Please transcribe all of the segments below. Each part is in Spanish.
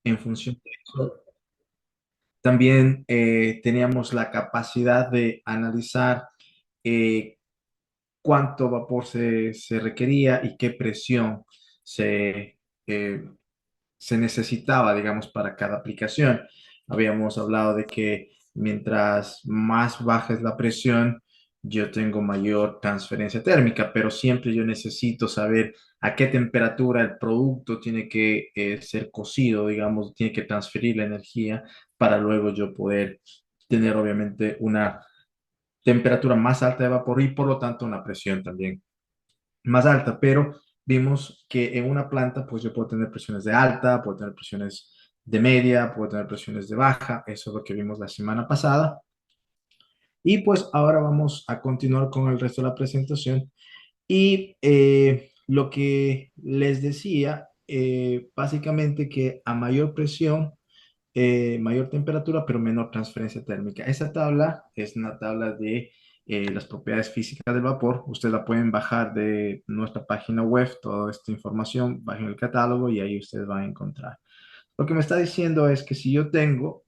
En función de eso, también teníamos la capacidad de analizar eh, cuánto vapor se requería y qué presión se, eh, se necesitaba, digamos, para cada aplicación. Habíamos hablado de que mientras más baja es la presión, yo tengo mayor transferencia térmica, pero siempre yo necesito saber a qué temperatura el producto tiene que ser cocido, digamos, tiene que transferir la energía para luego yo poder tener obviamente una temperatura más alta de vapor y por lo tanto una presión también más alta, pero vimos que en una planta, pues yo puedo tener presiones de alta, puedo tener presiones de media, puedo tener presiones de baja, eso es lo que vimos la semana pasada. Y pues ahora vamos a continuar con el resto de la presentación. Y lo que les decía, básicamente que a mayor presión, mayor temperatura, pero menor transferencia térmica. Esa tabla es una tabla de las propiedades físicas del vapor. Ustedes la pueden bajar de nuestra página web, toda esta información, bajen el catálogo y ahí ustedes van a encontrar. Lo que me está diciendo es que si yo tengo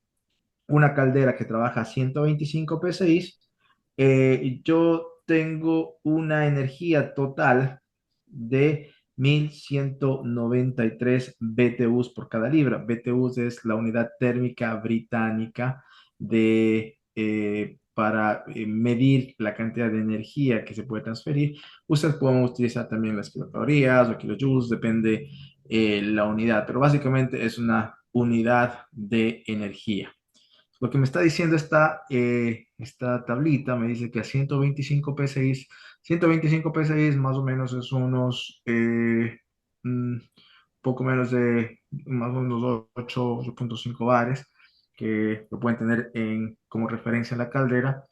una caldera que trabaja a 125 psi, yo tengo una energía total de 1193 BTUs por cada libra. BTUs es la unidad térmica británica para medir la cantidad de energía que se puede transferir. Ustedes pueden utilizar también las kilocalorías o kilojoules, depende la unidad, pero básicamente es una unidad de energía. Lo que me está diciendo esta tablita, me dice que a 125 PSI más o menos es unos poco menos de más o menos 8.5 bares, que lo pueden tener como referencia en la caldera.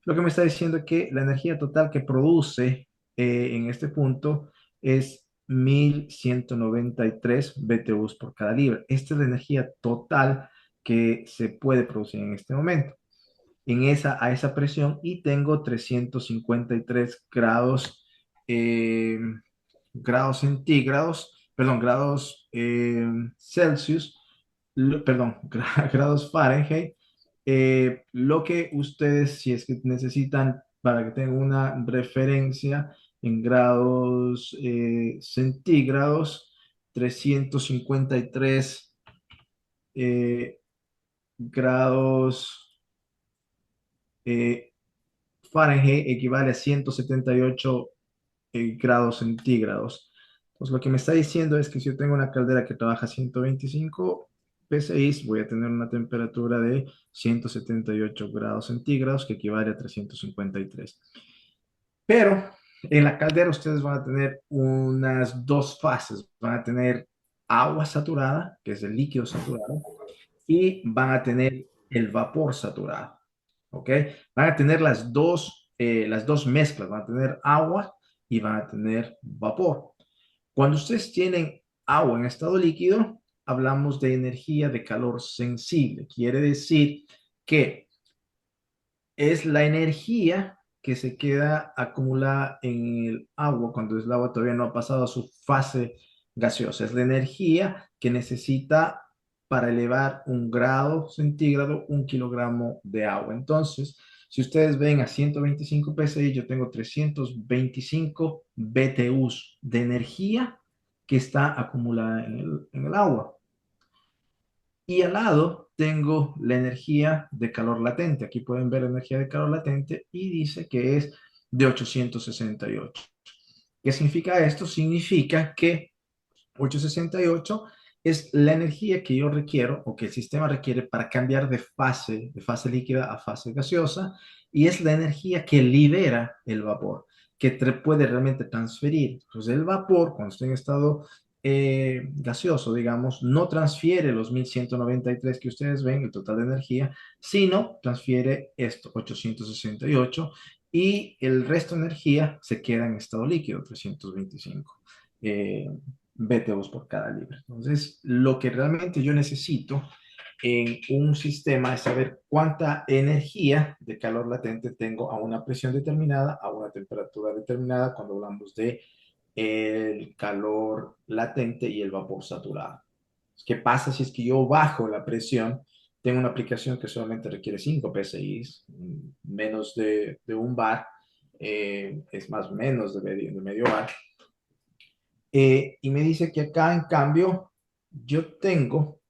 Lo que me está diciendo es que la energía total que produce en este punto es 1193 BTUs por cada libra. Esta es la energía total que se puede producir en este momento, a esa presión, y tengo 353 grados, grados centígrados, perdón, grados Celsius, perdón, grados Fahrenheit, lo que ustedes, si es que necesitan, para que tengan una referencia en grados centígrados, 353 eh, grados eh, Fahrenheit equivale a 178 grados centígrados. Entonces, lo que me está diciendo es que si yo tengo una caldera que trabaja a 125 PSI, voy a tener una temperatura de 178 grados centígrados, que equivale a 353. Pero en la caldera ustedes van a tener unas dos fases. Van a tener agua saturada, que es el líquido saturado, y van a tener el vapor saturado. ¿Ok? Van a tener las dos mezclas, van a tener agua y van a tener vapor. Cuando ustedes tienen agua en estado líquido, hablamos de energía de calor sensible. Quiere decir que es la energía que se queda acumulada en el agua cuando el agua todavía no ha pasado a su fase gaseosa. Es la energía que necesita para elevar 1 grado centígrado 1 kilogramo de agua. Entonces, si ustedes ven a 125 psi, yo tengo 325 BTUs de energía que está acumulada en el agua. Y al lado tengo la energía de calor latente. Aquí pueden ver la energía de calor latente y dice que es de 868. ¿Qué significa esto? Significa que 868 es la energía que yo requiero o que el sistema requiere para cambiar de fase líquida a fase gaseosa, y es la energía que libera el vapor, que puede realmente transferir. Entonces el vapor, cuando está en estado gaseoso, digamos, no transfiere los 1193 que ustedes ven, el total de energía, sino transfiere esto, 868, y el resto de energía se queda en estado líquido, 325. BTUs por cada libra. Entonces, lo que realmente yo necesito en un sistema es saber cuánta energía de calor latente tengo a una presión determinada, a una temperatura determinada, cuando hablamos de el calor latente y el vapor saturado. ¿Qué pasa si es que yo bajo la presión? Tengo una aplicación que solamente requiere 5 PSI, menos de un bar, es más o menos de medio bar. Y me dice que acá, en cambio, yo tengo,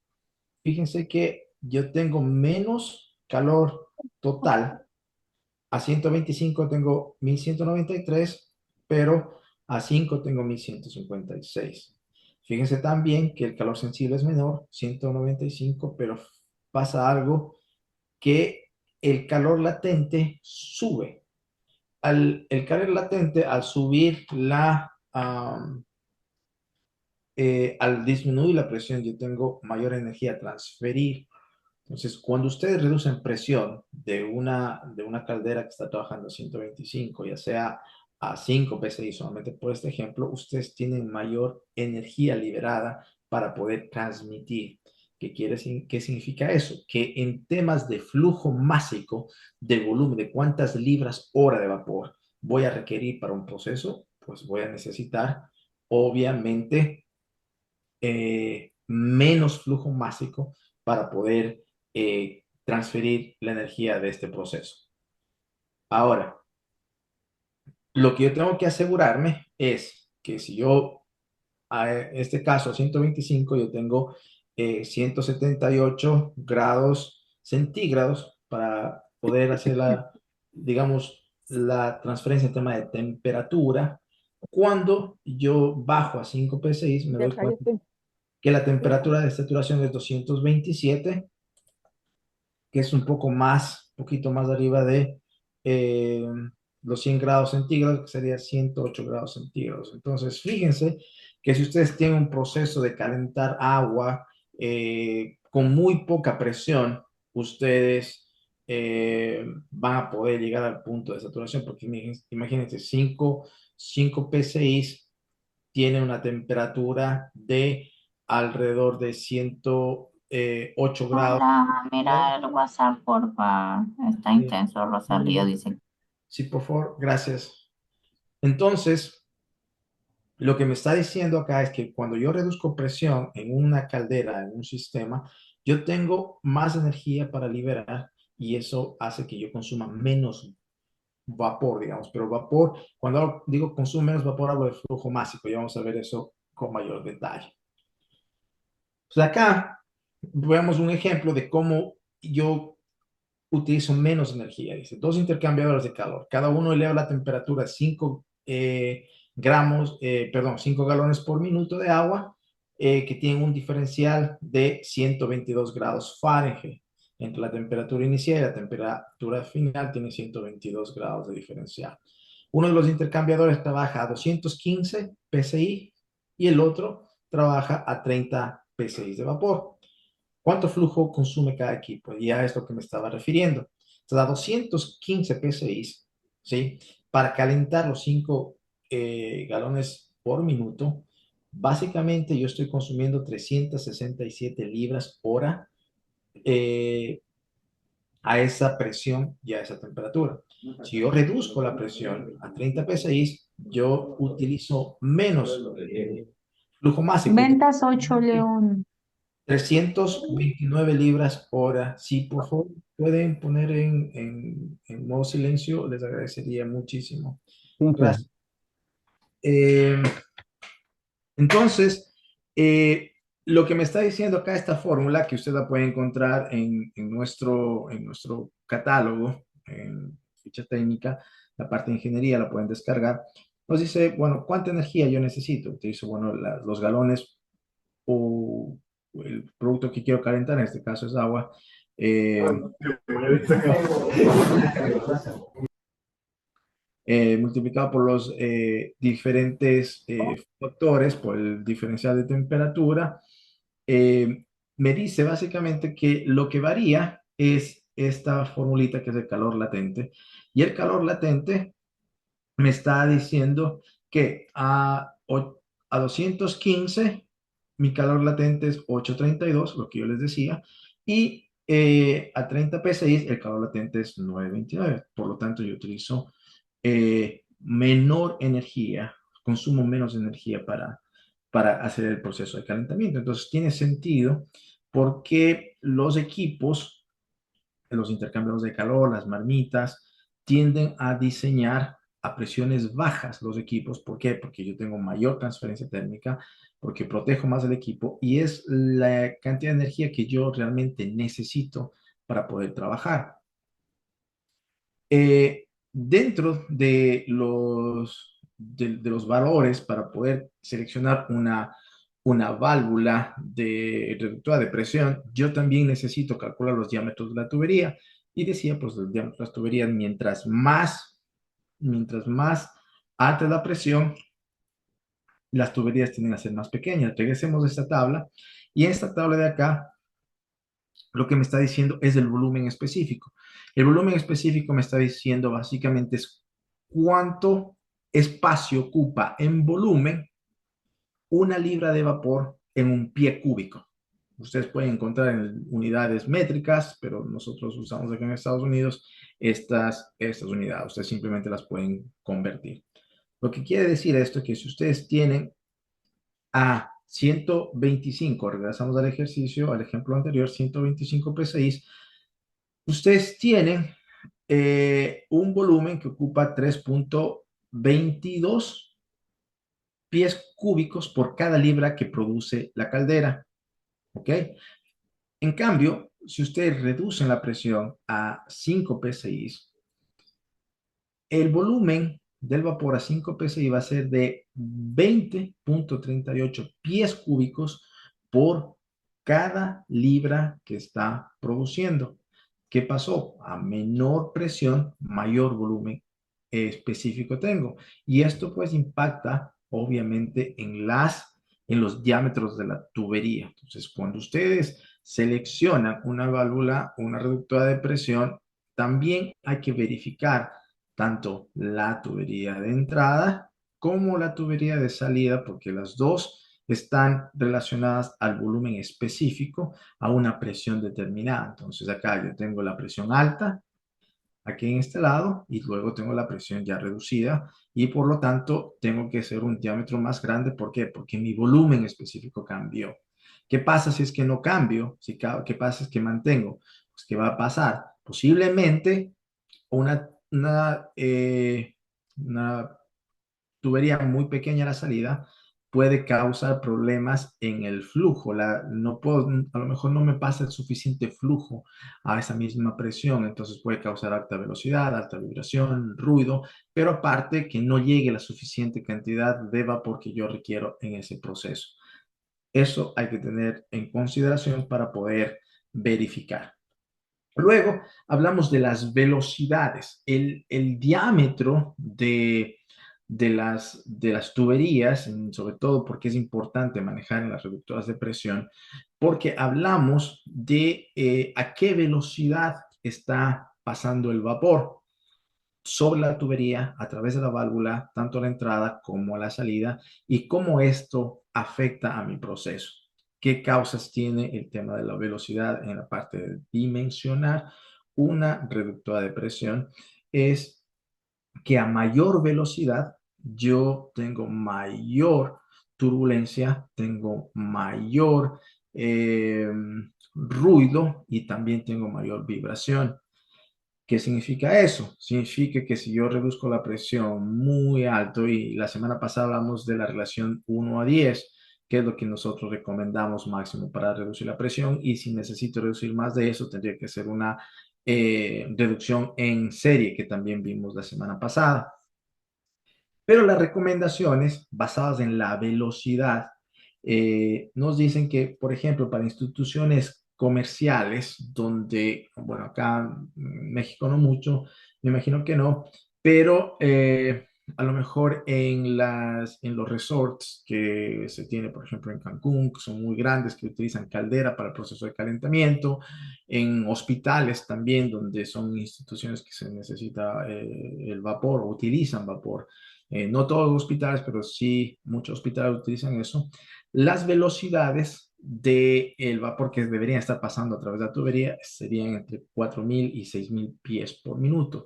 fíjense que yo tengo menos calor total. A 125 tengo 1193, pero a 5 tengo 1156. Fíjense también que el calor sensible es menor, 195, pero pasa algo que el calor latente sube. El calor latente, al subir al disminuir la presión, yo tengo mayor energía a transferir. Entonces, cuando ustedes reducen presión de una caldera que está trabajando a 125, ya sea a 5 PSI, solamente por este ejemplo, ustedes tienen mayor energía liberada para poder transmitir. ¿Qué significa eso? Que en temas de flujo másico, de volumen, de cuántas libras hora de vapor voy a requerir para un proceso, pues voy a necesitar, obviamente, menos flujo másico para poder transferir la energía de este proceso. Ahora, lo que yo tengo que asegurarme es que si yo, en este caso 125, yo tengo 178 grados centígrados para poder hacer digamos, la transferencia en tema de temperatura. Cuando yo bajo a 5 PSI, me Ya doy cuenta cállate. que la temperatura de saturación es 227, que es un poquito más arriba de eh, los 100 grados centígrados, que sería 108 grados centígrados. Entonces, fíjense que si ustedes tienen un proceso de calentar agua con muy poca presión, ustedes van a poder llegar al punto de saturación, porque imagínense, 5 PSI tiene una temperatura de alrededor de 108 grados. Hola, mira el WhatsApp, porfa. Está Sí, intenso, Rosalío dice. sí, por favor, gracias. Entonces, lo que me está diciendo acá es que cuando yo reduzco presión en una caldera, en un sistema, yo tengo más energía para liberar y eso hace que yo consuma menos vapor, digamos. Pero vapor, cuando digo consumo menos vapor, hablo de flujo másico y vamos a ver eso con mayor detalle. Pues acá veamos un ejemplo de cómo yo utilizo menos energía. Dice, dos intercambiadores de calor. Cada uno eleva la temperatura a 5 perdón, 5 galones por minuto de agua, que tienen un diferencial de 122 grados Fahrenheit. Entre la temperatura inicial y la temperatura final tiene 122 grados de diferencial. Uno de los intercambiadores trabaja a 215 PSI y el otro trabaja a 30 PSI de vapor. ¿Cuánto flujo consume cada equipo? Y a esto que me estaba refiriendo. Entonces, a 215 PSI, ¿sí? Para calentar los 5 galones por minuto, básicamente yo estoy consumiendo 367 libras hora eh, a esa presión y a esa temperatura. Si yo reduzco la presión a 30 PSI, yo utilizo menos flujo máximo. Ventas 8 León. 329 libras hora. Si por favor pueden poner en modo silencio, les agradecería muchísimo. Cintia, Gracias. Eh, entonces, eh, lo que me está diciendo acá esta fórmula, que usted la puede encontrar en nuestro catálogo, en ficha técnica, la parte de ingeniería la pueden descargar, nos dice, bueno, ¿cuánta energía yo necesito? Utilizo, bueno, los galones o el producto que quiero calentar, en este caso es agua, multiplicado por los diferentes factores, por el diferencial de temperatura, eh, me dice básicamente que lo que varía es esta formulita que es el calor latente. Y el calor latente me está diciendo que a 215 mi calor latente es 832, lo que yo les decía, y a 30 PSI el calor latente es 929. Por lo tanto, yo utilizo menor energía, consumo menos energía para hacer el proceso de calentamiento. Entonces tiene sentido porque los equipos, los intercambiadores de calor, las marmitas, tienden a diseñar a presiones bajas los equipos. ¿Por qué? Porque yo tengo mayor transferencia térmica, porque protejo más el equipo y es la cantidad de energía que yo realmente necesito para poder trabajar. Dentro de los valores para poder seleccionar una válvula de reductora de presión, yo también necesito calcular los diámetros de la tubería. Y decía, pues los diámetros de las tuberías, mientras más alta la presión, las tuberías tienden a ser más pequeñas. Regresemos a esta tabla. Y en esta tabla de acá, lo que me está diciendo es el volumen específico. El volumen específico me está diciendo básicamente es cuánto espacio ocupa en volumen una libra de vapor en un pie cúbico. Ustedes pueden encontrar en unidades métricas, pero nosotros usamos aquí en Estados Unidos estas unidades. Ustedes simplemente las pueden convertir. Lo que quiere decir esto es que si ustedes tienen a 125, regresamos al ejercicio, al ejemplo anterior, 125 PSI, ustedes tienen un volumen que ocupa 3.22 pies cúbicos por cada libra que produce la caldera. ¿Ok? En cambio, si ustedes reducen la presión a 5 psi, el volumen del vapor a 5 psi va a ser de 20.38 pies cúbicos por cada libra que está produciendo. ¿Qué pasó? A menor presión, mayor volumen específico tengo. Y esto pues impacta obviamente en los diámetros de la tubería. Entonces, cuando ustedes seleccionan una válvula, una reductora de presión, también hay que verificar tanto la tubería de entrada como la tubería de salida, porque las dos están relacionadas al volumen específico, a una presión determinada. Entonces acá yo tengo la presión alta, aquí en este lado, y luego tengo la presión ya reducida, y por lo tanto tengo que hacer un diámetro más grande. ¿Por qué? Porque mi volumen específico cambió. ¿Qué pasa si es que no cambio? ¿Qué pasa si es que mantengo? Pues ¿qué va a pasar? Posiblemente una tubería muy pequeña a la salida puede causar problemas en el flujo. No puedo, a lo mejor no me pasa el suficiente flujo a esa misma presión, entonces puede causar alta velocidad, alta vibración, ruido, pero aparte que no llegue la suficiente cantidad de vapor que yo requiero en ese proceso. Eso hay que tener en consideración para poder verificar. Luego hablamos de las velocidades. El diámetro de las tuberías, sobre todo porque es importante manejar en las reductoras de presión, porque hablamos de a qué velocidad está pasando el vapor sobre la tubería a través de la válvula, tanto a la entrada como a la salida, y cómo esto afecta a mi proceso. ¿Qué causas tiene el tema de la velocidad en la parte de dimensionar una reductora de presión? Es que a mayor velocidad yo tengo mayor turbulencia, tengo mayor ruido y también tengo mayor vibración. ¿Qué significa eso? Significa que si yo reduzco la presión muy alto, y la semana pasada hablamos de la relación 1 a 10, que es lo que nosotros recomendamos máximo para reducir la presión, y si necesito reducir más de eso, tendría que ser una reducción en serie, que también vimos la semana pasada. Pero las recomendaciones basadas en la velocidad nos dicen que, por ejemplo, para instituciones comerciales, donde, bueno, acá en México no mucho, me imagino que no, pero a lo mejor en los resorts que se tiene, por ejemplo, en Cancún, que son muy grandes, que utilizan caldera para el proceso de calentamiento, en hospitales también, donde son instituciones que se necesita el vapor o utilizan vapor. No todos los hospitales, pero sí muchos hospitales utilizan eso. Las velocidades del vapor que deberían estar pasando a través de la tubería serían entre 4.000 y 6.000 pies por minuto.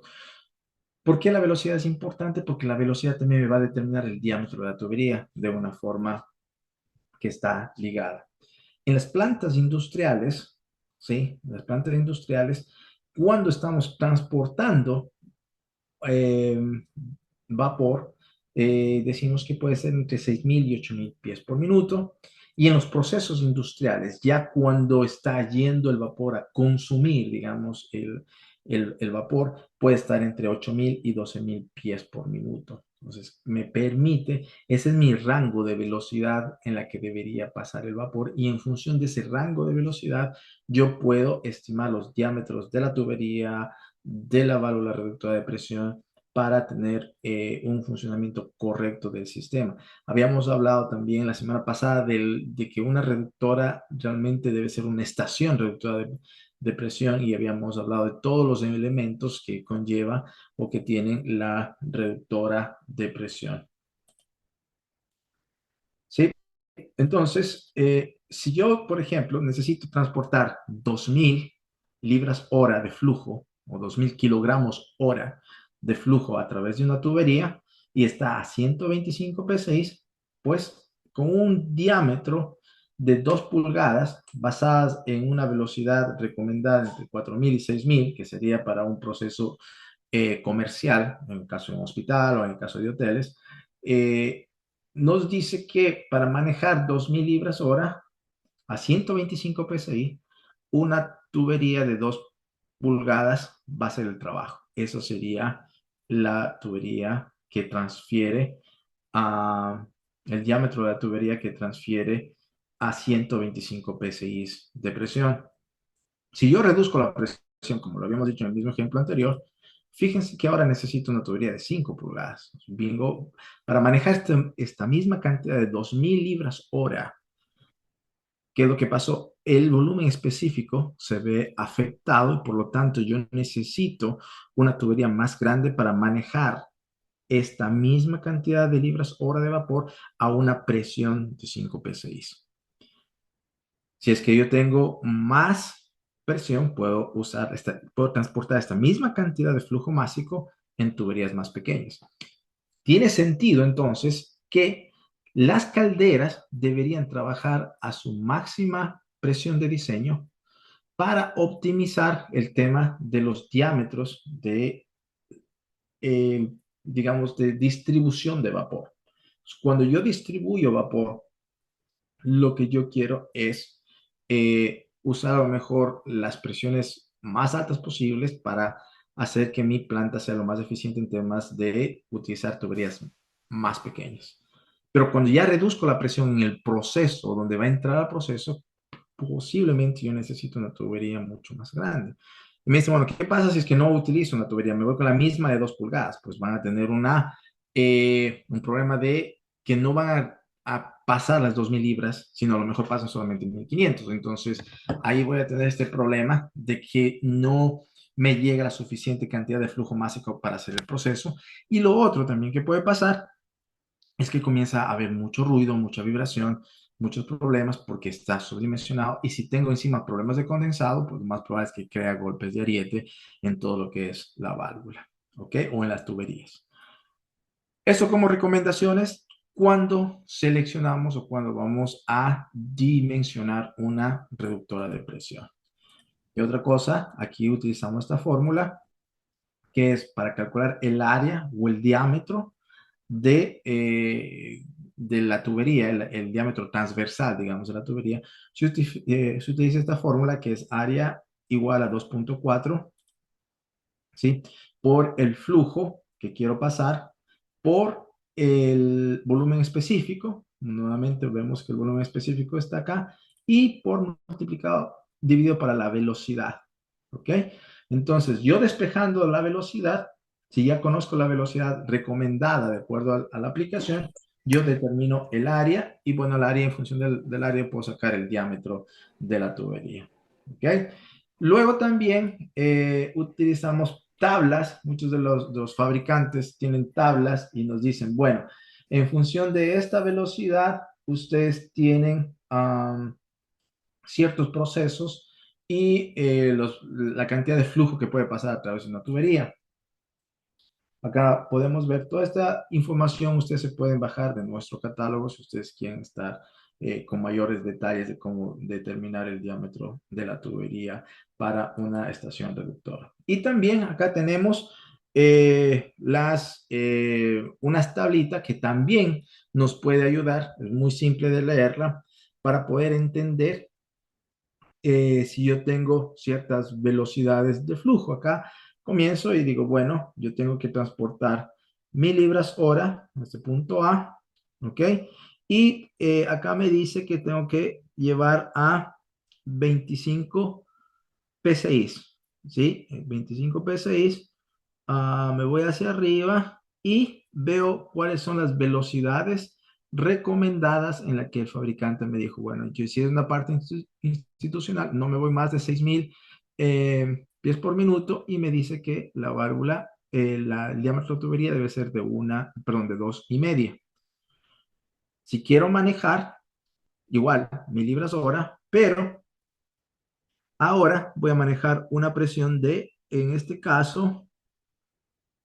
¿Por qué la velocidad es importante? Porque la velocidad también me va a determinar el diámetro de la tubería de una forma que está ligada. En las plantas industriales, ¿sí? En las plantas industriales, cuando estamos transportando eh, vapor, decimos que puede ser entre 6.000 y 8.000 pies por minuto. Y en los procesos industriales, ya cuando está yendo el vapor a consumir, digamos, el vapor, puede estar entre 8.000 y 12.000 pies por minuto. Entonces, me permite, ese es mi rango de velocidad en la que debería pasar el vapor y en función de ese rango de velocidad, yo puedo estimar los diámetros de la tubería, de la válvula reductora de presión para tener un funcionamiento correcto del sistema. Habíamos hablado también la semana pasada de que una reductora realmente debe ser una estación reductora de presión y habíamos hablado de todos los elementos que conlleva o que tienen la reductora de presión. ¿Sí? Entonces, si yo, por ejemplo, necesito transportar 2.000 libras hora de flujo o 2.000 kilogramos hora de flujo a través de una tubería y está a 125 psi, pues con un diámetro de 2 pulgadas basadas en una velocidad recomendada entre 4.000 y 6.000, que sería para un proceso comercial, en el caso de un hospital o en el caso de hoteles, eh, nos dice que para manejar 2.000 libras hora a 125 psi, una tubería de 2 pulgadas va a ser el trabajo. Eso sería la tubería que transfiere a el diámetro de la tubería que transfiere a 125 psi de presión. Si yo reduzco la presión, como lo habíamos dicho en el mismo ejemplo anterior, fíjense que ahora necesito una tubería de 5 pulgadas. Bingo, para manejar esta misma cantidad de 2.000 libras hora. ¿Qué es lo que pasó? El volumen específico se ve afectado y por lo tanto yo necesito una tubería más grande para manejar esta misma cantidad de libras hora de vapor a una presión de 5 psi. Si es que yo tengo más presión, puedo transportar esta misma cantidad de flujo másico en tuberías más pequeñas. Tiene sentido entonces que las calderas deberían trabajar a su máxima presión de diseño para optimizar el tema de los diámetros eh, digamos, de distribución de vapor. Cuando yo distribuyo vapor, lo que yo quiero es usar a lo mejor las presiones más altas posibles para hacer que mi planta sea lo más eficiente en temas de utilizar tuberías más pequeñas. Pero cuando ya reduzco la presión en el proceso, donde va a entrar al proceso, posiblemente yo necesito una tubería mucho más grande. Y me dice, bueno, ¿qué pasa si es que no utilizo una tubería? Me voy con la misma de 2 pulgadas. Pues van a tener un problema de que no van a pasar las 2.000 libras, sino a lo mejor pasan solamente 1.500. Entonces, ahí voy a tener este problema de que no me llega la suficiente cantidad de flujo másico para hacer el proceso. Y lo otro también que puede pasar es que comienza a haber mucho ruido, mucha vibración, muchos problemas porque está subdimensionado y si tengo encima problemas de condensado, pues lo más probable es que crea golpes de ariete en todo lo que es la válvula, ¿ok? O en las tuberías. Eso como recomendaciones cuando seleccionamos o cuando vamos a dimensionar una reductora de presión. Y otra cosa, aquí utilizamos esta fórmula que es para calcular el área o el diámetro de la tubería, el diámetro transversal, digamos, de la tubería. Se utiliza esta fórmula que es área igual a 2.4, ¿sí? Por el flujo que quiero pasar, por el volumen específico, nuevamente vemos que el volumen específico está acá, y por multiplicado, dividido para la velocidad, ¿ok? Entonces, yo despejando la velocidad, si ya conozco la velocidad recomendada de acuerdo a la aplicación, yo determino el área y bueno, el área en función del área puedo sacar el diámetro de la tubería. ¿Ok? Luego también utilizamos tablas, muchos de los fabricantes tienen tablas y nos dicen, bueno, en función de esta velocidad, ustedes tienen ciertos procesos y la cantidad de flujo que puede pasar a través de una tubería. Acá podemos ver toda esta información, ustedes se pueden bajar de nuestro catálogo si ustedes quieren estar con mayores detalles de cómo determinar el diámetro de la tubería para una estación reductora. Y también acá tenemos unas tablitas que también nos puede ayudar, es muy simple de leerla, para poder entender si yo tengo ciertas velocidades de flujo. Acá comienzo y digo, bueno, yo tengo que transportar 1000 libras hora a este punto A, ¿ok? Y acá me dice que tengo que llevar a 25 PSI, ¿sí? 25 PSI. Me voy hacia arriba y veo cuáles son las velocidades recomendadas en la que el fabricante me dijo, bueno, yo si es una parte institucional, no me voy más de 6000 pies por minuto y me dice que la válvula, el diámetro de tubería debe ser de perdón, de 2,5. Si quiero manejar, igual, 1000 libras hora, pero ahora voy a manejar una presión de, en este caso,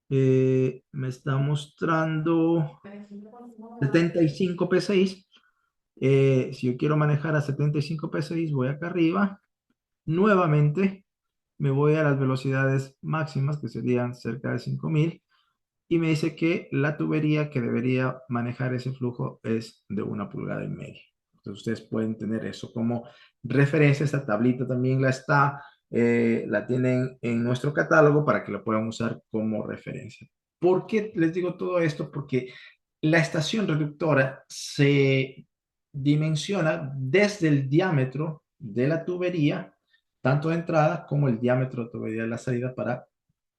me está mostrando 75 PSI. Si yo quiero manejar a 75 PSI, voy acá arriba. Nuevamente me voy a las velocidades máximas, que serían cerca de 5000, y me dice que la tubería que debería manejar ese flujo es de 1,5 pulgadas. Entonces ustedes pueden tener eso como referencia. Esta tablita también la tienen en nuestro catálogo para que la puedan usar como referencia. ¿Por qué les digo todo esto? Porque la estación reductora se dimensiona desde el diámetro de la tubería, tanto de entrada como el diámetro de tubería de la salida, para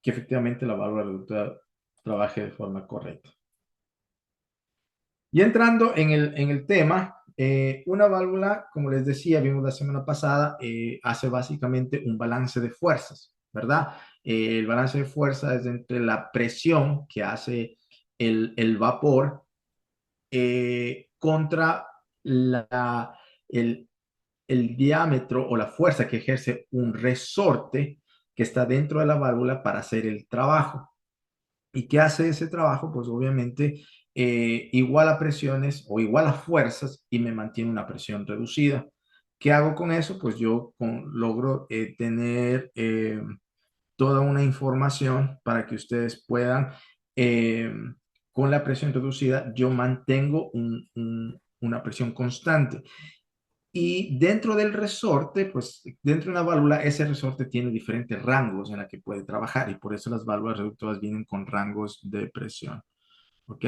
que efectivamente la válvula reductora trabaje de forma correcta. Y entrando en el tema, una válvula, como les decía, vimos la semana pasada, hace básicamente un balance de fuerzas, ¿verdad? El balance de fuerza es entre la presión que hace el vapor contra el, el diámetro o la fuerza que ejerce un resorte que está dentro de la válvula para hacer el trabajo. ¿Y qué hace ese trabajo? Pues obviamente iguala presiones o iguala fuerzas y me mantiene una presión reducida. ¿Qué hago con eso? Pues yo logro tener toda una información para que ustedes puedan, eh, con la presión reducida, yo mantengo una presión constante. Y dentro del resorte, pues dentro de una válvula, ese resorte tiene diferentes rangos en la que puede trabajar y por eso las válvulas reductoras vienen con rangos de presión. ¿Ok?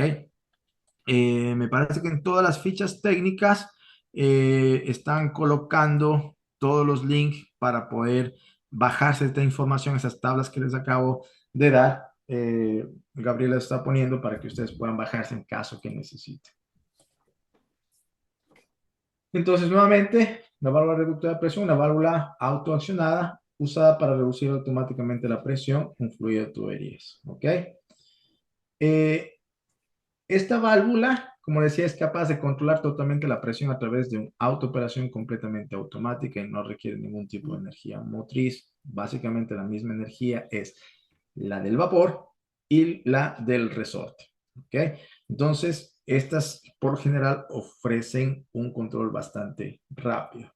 Me parece que en todas las fichas técnicas están colocando todos los links para poder bajarse esta información, esas tablas que les acabo de dar. Gabriela está poniendo para que ustedes puedan bajarse en caso que necesiten. Entonces, nuevamente, la válvula reductora de presión, una válvula autoaccionada usada para reducir automáticamente la presión en fluido de tuberías. ¿Ok? Eh, Esta válvula, como decía, es capaz de controlar totalmente la presión a través de una autooperación completamente automática y no requiere ningún tipo de energía motriz. Básicamente la misma energía es la del vapor y la del resorte. ¿Ok? Entonces, estas por general ofrecen un control bastante rápido.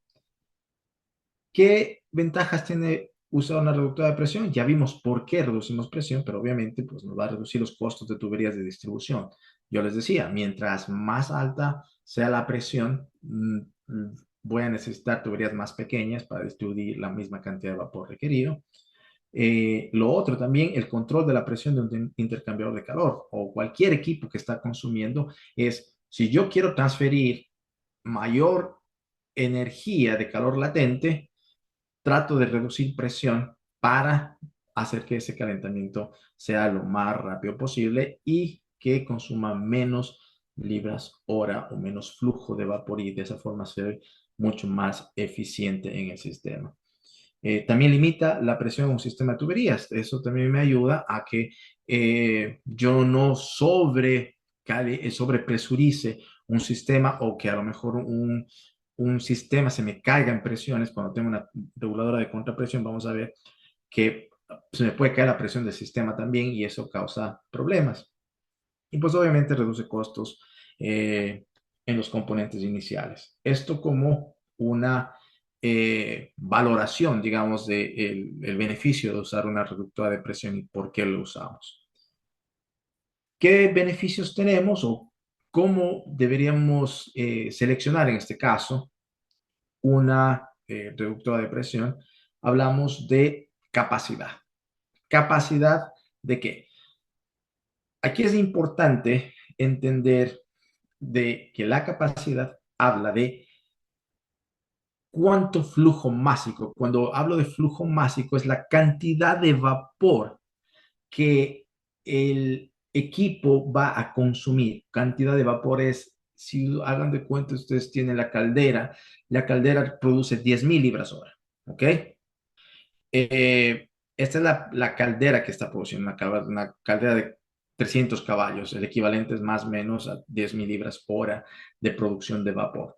¿Qué ventajas tiene usar una reductora de presión? Ya vimos por qué reducimos presión, pero obviamente pues, nos va a reducir los costos de tuberías de distribución. Yo les decía, mientras más alta sea la presión, voy a necesitar tuberías más pequeñas para distribuir la misma cantidad de vapor requerido. Lo otro también, el control de la presión de un intercambiador de calor o cualquier equipo que está consumiendo es, si yo quiero transferir mayor energía de calor latente, trato de reducir presión para hacer que ese calentamiento sea lo más rápido posible y que consuma menos libras hora o menos flujo de vapor y de esa forma ser mucho más eficiente en el sistema. También limita la presión en un sistema de tuberías. Eso también me ayuda a que yo no sobrepresurice un sistema o que a lo mejor un sistema se me caiga en presiones. Cuando tengo una reguladora de contrapresión, vamos a ver que se me puede caer la presión del sistema también y eso causa problemas. Y pues obviamente reduce costos. en los componentes iniciales. Esto como una valoración, digamos, del el beneficio de usar una reductora de presión y por qué lo usamos. ¿Qué beneficios tenemos o cómo deberíamos seleccionar en este caso una reductora de presión? Hablamos de capacidad. ¿Capacidad de qué? Aquí es importante entender de que la capacidad habla de cuánto flujo másico. Cuando hablo de flujo másico es la cantidad de vapor que el equipo va a consumir. Cantidad de vapor es, si hagan de cuenta, ustedes tienen la caldera produce 10.000 libras hora, ¿ok? Esta es la caldera que está produciendo, una caldera de 300 caballos, el equivalente es más o menos a 10.000 libras hora de producción de vapor.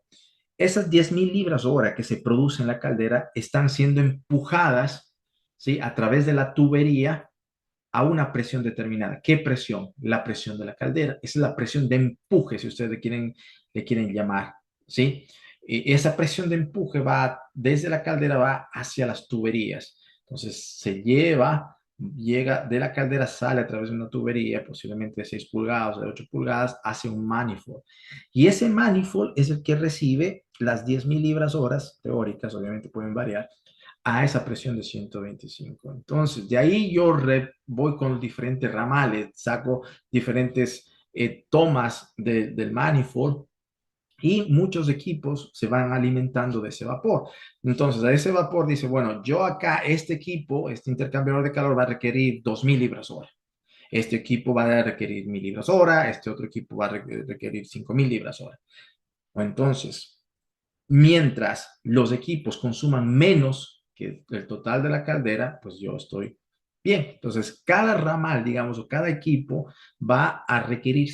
Esas 10.000 libras hora que se producen en la caldera están siendo empujadas, ¿sí?, a través de la tubería a una presión determinada. ¿Qué presión? La presión de la caldera. Esa es la presión de empuje, si ustedes le quieren llamar, ¿sí? Y esa presión de empuje va desde la caldera, va hacia las tuberías. Entonces llega de la caldera, sale a través de una tubería, posiblemente de 6 pulgadas o de 8 pulgadas, hacia un manifold. Y ese manifold es el que recibe las 10.000 libras horas teóricas, obviamente pueden variar, a esa presión de 125. Entonces, de ahí yo voy con diferentes ramales, saco diferentes tomas del manifold y muchos equipos se van alimentando de ese vapor. Entonces, a ese vapor dice, bueno, yo acá, este equipo, este intercambiador de calor va a requerir 2.000 libras hora. Este equipo va a requerir 1.000 libras hora, este otro equipo va a requerir 5.000 libras hora. O entonces, mientras los equipos consuman menos que el total de la caldera, pues yo estoy bien. Entonces, cada ramal, digamos, o cada equipo va a requerir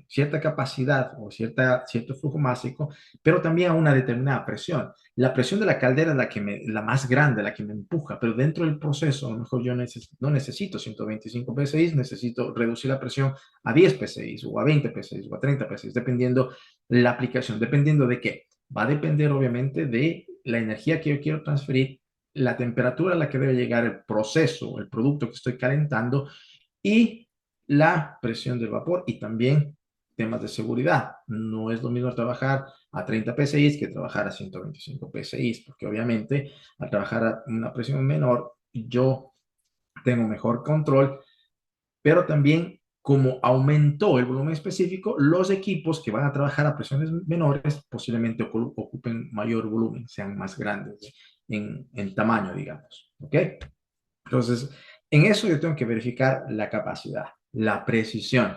cierta capacidad o cierto flujo másico, pero también a una determinada presión. La presión de la caldera es la más grande, la que me empuja, pero dentro del proceso, a lo mejor yo no necesito 125 PSI, necesito reducir la presión a 10 PSI o a 20 PSI o a 30 PSI, dependiendo la aplicación, dependiendo de qué. Va a depender obviamente de la energía que yo quiero transferir, la temperatura a la que debe llegar el proceso, el producto que estoy calentando y la presión del vapor y también temas de seguridad. No es lo mismo trabajar a 30 PSI que trabajar a 125 PSI, porque obviamente al trabajar a una presión menor, yo tengo mejor control, pero también como aumentó el volumen específico, los equipos que van a trabajar a presiones menores posiblemente ocupen mayor volumen, sean más grandes en tamaño, digamos. ¿Ok? Entonces, en eso yo tengo que verificar la capacidad, la precisión.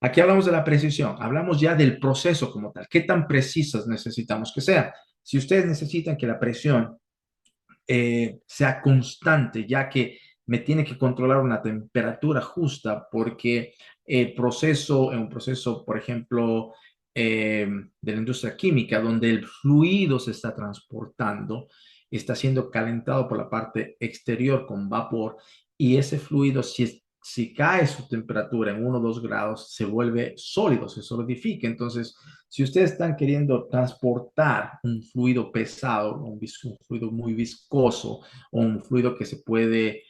Aquí hablamos de la precisión, hablamos ya del proceso como tal. ¿Qué tan precisas necesitamos que sea? Si ustedes necesitan que la presión sea constante, ya que me tiene que controlar una temperatura justa, porque en un proceso, por ejemplo, de la industria química, donde el fluido se está transportando, está siendo calentado por la parte exterior con vapor, y ese fluido, si cae su temperatura en 1 o 2 grados, se vuelve sólido, se solidifica. Entonces, si ustedes están queriendo transportar un fluido pesado, un fluido muy viscoso o un fluido que se puede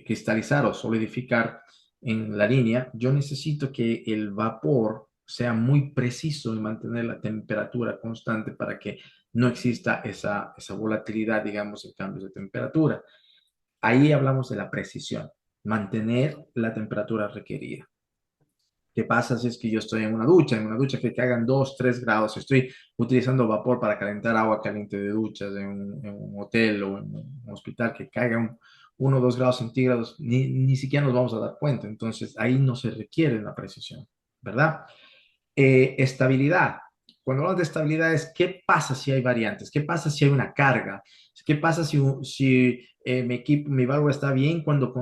cristalizar o solidificar en la línea, yo necesito que el vapor sea muy preciso en mantener la temperatura constante para que no exista esa volatilidad, digamos, en cambios de temperatura. Ahí hablamos de la precisión, mantener la temperatura requerida. ¿Qué pasa si es que yo estoy en una ducha que caigan 2, 3 grados? Estoy utilizando vapor para calentar agua caliente de duchas en un hotel o en un hospital que caiga 1 o 2 grados centígrados, ni siquiera nos vamos a dar cuenta. Entonces ahí no se requiere la precisión, ¿verdad? Estabilidad. Cuando hablamos de estabilidad es qué pasa si hay variantes, qué pasa si hay una carga, qué pasa si mi válvula está bien cuando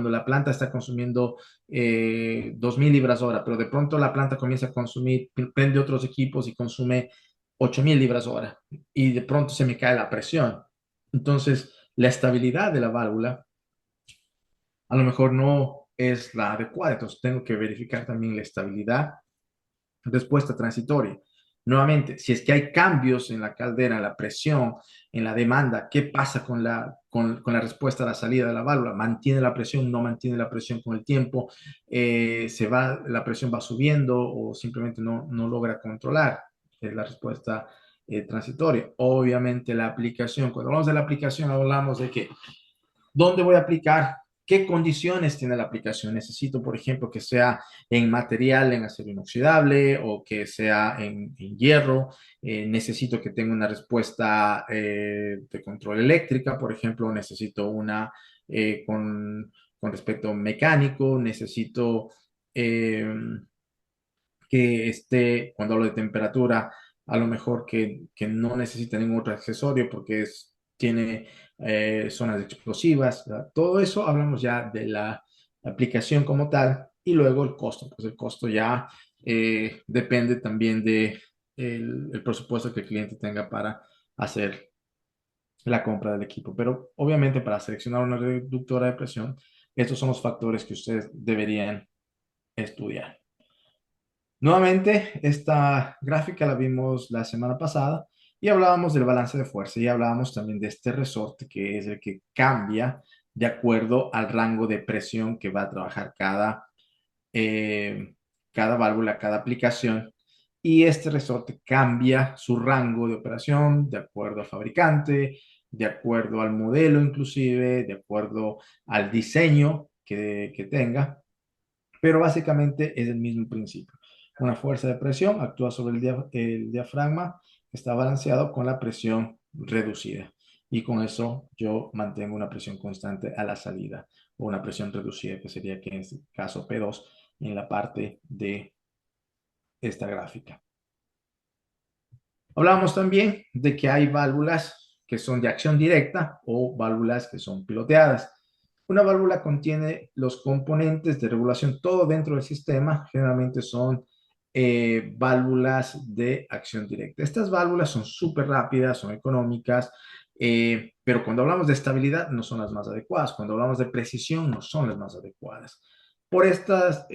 la planta está consumiendo 2.000 libras hora, pero de pronto la planta comienza a consumir, prende otros equipos y consume 8.000 libras hora y de pronto se me cae la presión. Entonces, la estabilidad de la válvula a lo mejor es la adecuada. Entonces tengo que verificar también la estabilidad, respuesta transitoria. Nuevamente, si es que hay cambios en la caldera, en la presión, en la demanda, ¿qué pasa con la respuesta a la salida de la válvula? ¿Mantiene la presión? ¿No mantiene la presión con el tiempo? ¿La presión va subiendo o simplemente no logra controlar? Es la respuesta transitoria. Obviamente la aplicación, cuando hablamos de la aplicación, hablamos de que ¿dónde voy a aplicar? ¿Qué condiciones tiene la aplicación? Necesito, por ejemplo, que sea en material, en acero inoxidable o que sea en hierro. Necesito que tenga una respuesta de control eléctrica, por ejemplo. Necesito una con respecto mecánico. Necesito eh, que esté, cuando hablo de temperatura, a lo mejor que no necesite ningún otro accesorio porque tiene zonas explosivas. ¿Verdad? Todo eso hablamos ya de la aplicación como tal y luego el costo. Pues el costo ya depende también de el presupuesto que el cliente tenga para hacer la compra del equipo. Pero obviamente para seleccionar una reductora de presión, estos son los factores que ustedes deberían estudiar. Nuevamente, esta gráfica la vimos la semana pasada y hablábamos del balance de fuerza y hablábamos también de este resorte que es el que cambia de acuerdo al rango de presión que va a trabajar eh, cada válvula, cada aplicación. Y este resorte cambia su rango de operación de acuerdo al fabricante, de acuerdo al modelo inclusive, de acuerdo al diseño que tenga, pero básicamente es el mismo principio. Una fuerza de presión actúa sobre el diafragma, que está balanceado con la presión reducida. Y con eso yo mantengo una presión constante a la salida, o una presión reducida, que sería que en este caso P2 en la parte de esta gráfica. Hablamos también de que hay válvulas que son de acción directa o válvulas que son piloteadas. Una válvula contiene los componentes de regulación, todo dentro del sistema, generalmente son válvulas de acción directa. Estas válvulas son súper rápidas, son económicas, pero cuando hablamos de estabilidad no son las más adecuadas, cuando hablamos de precisión no son las más adecuadas. Por esta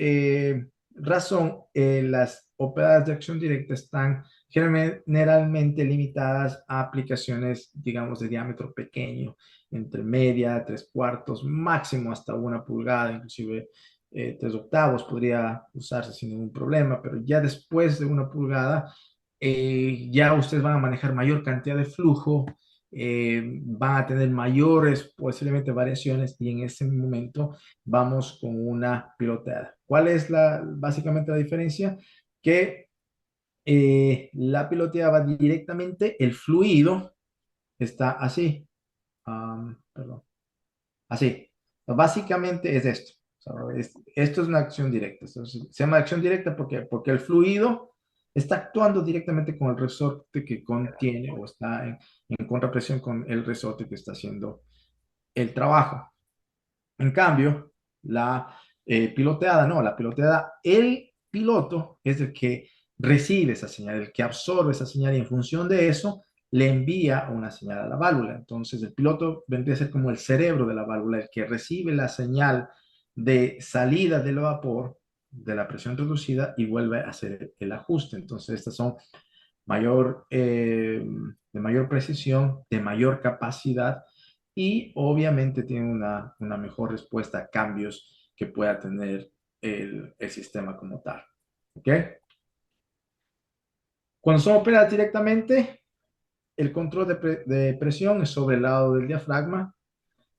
razón, las operadas de acción directa están generalmente limitadas a aplicaciones, digamos, de diámetro pequeño, entre media, tres cuartos, máximo hasta una pulgada, inclusive tres octavos podría usarse sin ningún problema, pero ya después de una pulgada, ya ustedes van a manejar mayor cantidad de flujo, van a tener mayores posiblemente variaciones y en ese momento vamos con una piloteada. ¿Cuál es básicamente la diferencia? Que la piloteaba directamente, el fluido está así, perdón, así. Básicamente es esto. O sea, esto es una acción directa. Entonces, se llama acción directa porque el fluido está actuando directamente con el resorte que contiene o está en contrapresión con el resorte que está haciendo el trabajo. En cambio, la piloteada, no, la piloteada, el piloto es el que recibe esa señal, el que absorbe esa señal y en función de eso le envía una señal a la válvula. Entonces, el piloto vendría a ser como el cerebro de la válvula, el que recibe la señal de salida del vapor de la presión reducida y vuelve a hacer el ajuste. Entonces, estas son de mayor precisión, de mayor capacidad y obviamente tiene una mejor respuesta a cambios que pueda tener el sistema como tal. ¿Ok? Cuando son operadas directamente, el control de presión es sobre el lado del diafragma.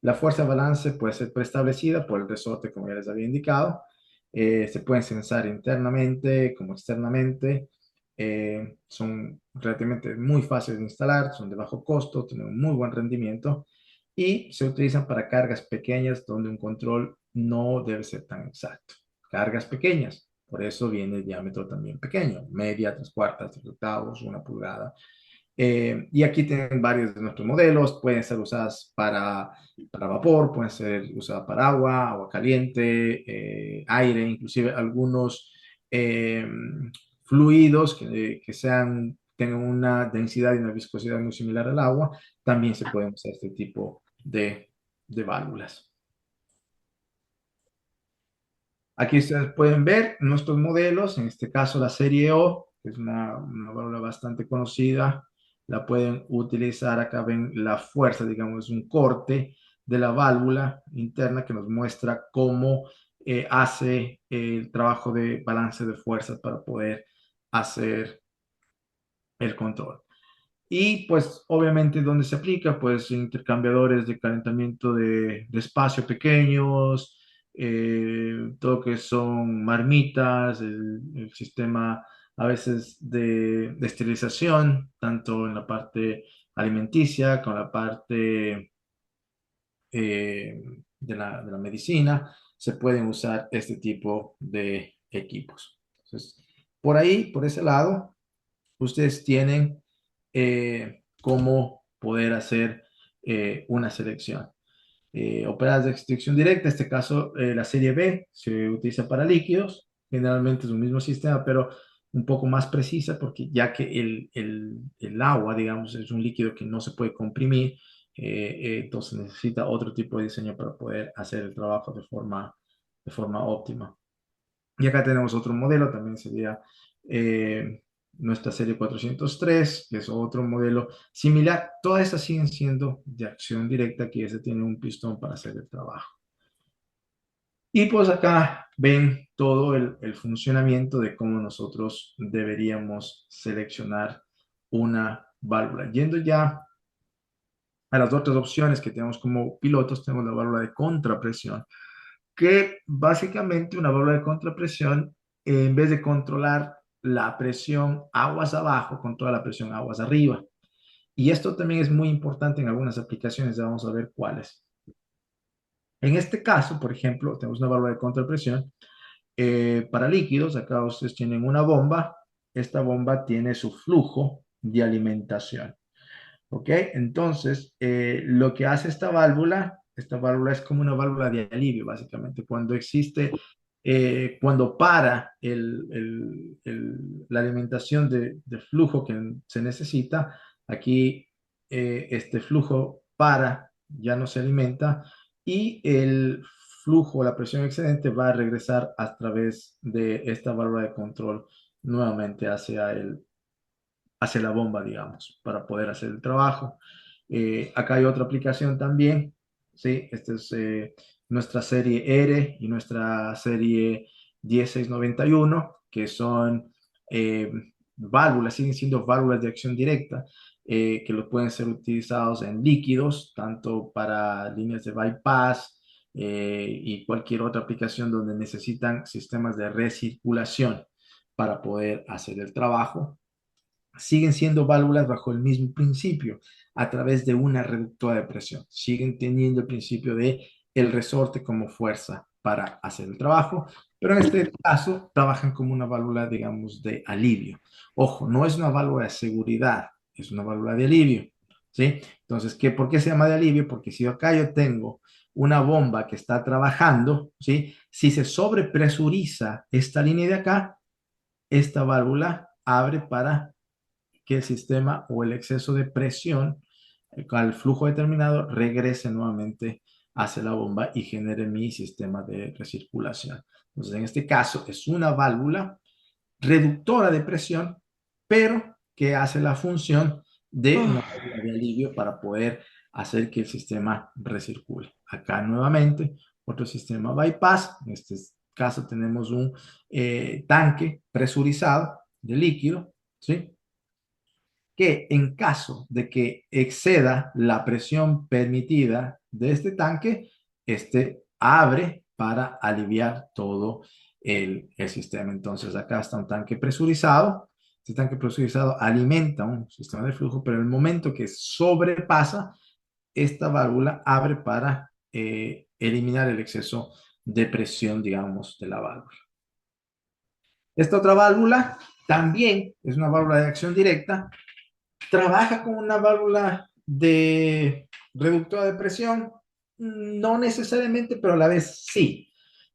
La fuerza de balance puede ser preestablecida por el resorte, como ya les había indicado. Se pueden censar internamente como externamente. Son relativamente muy fáciles de instalar, son de bajo costo, tienen un muy buen rendimiento y se utilizan para cargas pequeñas donde un control no debe ser tan exacto. Cargas pequeñas, por eso viene el diámetro también pequeño, media, tres cuartas, tres octavos, una pulgada. Y aquí tienen varios de nuestros modelos, pueden ser usadas para vapor, pueden ser usadas para agua, agua caliente, aire, inclusive algunos eh, fluidos que tengan una densidad y una viscosidad muy similar al agua, también se pueden usar este tipo de válvulas. Aquí ustedes pueden ver nuestros modelos, en este caso la serie O, que es una válvula bastante conocida, la pueden utilizar. Acá ven la fuerza, digamos, es un corte de la válvula interna que nos muestra cómo hace el trabajo de balance de fuerzas para poder hacer el control. Y pues obviamente donde se aplica, pues intercambiadores de calentamiento de espacio pequeños, todo que son marmitas, el sistema a veces de esterilización, tanto en la parte alimenticia como la parte eh, de la medicina, se pueden usar este tipo de equipos. Entonces, por ahí, por ese lado ustedes tienen cómo poder hacer una selección. Operadas de extracción directa, en este caso la serie B se utiliza para líquidos, generalmente es un mismo sistema, pero un poco más precisa porque ya que el agua, digamos, es un líquido que no se puede comprimir, entonces necesita otro tipo de diseño para poder hacer el trabajo de forma óptima. Y acá tenemos otro modelo, también sería eh, nuestra serie 403, que es otro modelo similar. Todas estas siguen siendo de acción directa, que ese tiene un pistón para hacer el trabajo. Y pues acá ven todo el funcionamiento de cómo nosotros deberíamos seleccionar una válvula. Yendo ya a las otras opciones que tenemos como pilotos, tenemos la válvula de contrapresión, que básicamente una válvula de contrapresión, en vez de controlar la presión aguas abajo, controla la presión aguas arriba. Y esto también es muy importante en algunas aplicaciones, ya vamos a ver cuáles. En este caso, por ejemplo, tenemos una válvula de contrapresión para líquidos. Acá ustedes tienen una bomba. Esta bomba tiene su flujo de alimentación. ¿Ok? Entonces, lo que hace esta válvula es como una válvula de alivio, básicamente. Cuando para la alimentación de flujo que se necesita, aquí este flujo para, ya no se alimenta y el flujo, la presión excedente va a regresar a través de esta válvula de control nuevamente hacia la bomba, digamos, para poder hacer el trabajo. Acá hay otra aplicación también, ¿sí? Esta es nuestra serie R y nuestra serie 1691, que son eh, válvulas, siguen siendo válvulas de acción directa, que lo pueden ser utilizados en líquidos, tanto para líneas de bypass, y cualquier otra aplicación donde necesitan sistemas de recirculación para poder hacer el trabajo. Siguen siendo válvulas bajo el mismo principio, a través de una reductora de presión. Siguen teniendo el principio de el resorte como fuerza para hacer el trabajo, pero en este caso trabajan como una válvula, digamos, de alivio. Ojo, no es una válvula de seguridad, es una válvula de alivio, ¿sí? Entonces, ¿por qué se llama de alivio? Porque si acá yo tengo una bomba que está trabajando, ¿sí? Si se sobrepresuriza esta línea de acá, esta válvula abre para que el sistema o el exceso de presión al flujo determinado regrese nuevamente hacia la bomba y genere mi sistema de recirculación. Entonces, en este caso, es una válvula reductora de presión, pero que hace la función de una válvula de alivio para poder hacer que el sistema recircule. Acá nuevamente, otro sistema bypass. En este caso tenemos un tanque presurizado de líquido, ¿sí? Que en caso de que exceda la presión permitida de este tanque, este abre para aliviar todo el sistema. Entonces acá está un tanque presurizado. Este tanque presurizado alimenta un sistema de flujo, pero en el momento que sobrepasa, esta válvula abre para eliminar el exceso de presión, digamos, de la válvula. Esta otra válvula también es una válvula de acción directa. ¿Trabaja con una válvula de reductora de presión? No necesariamente, pero a la vez sí.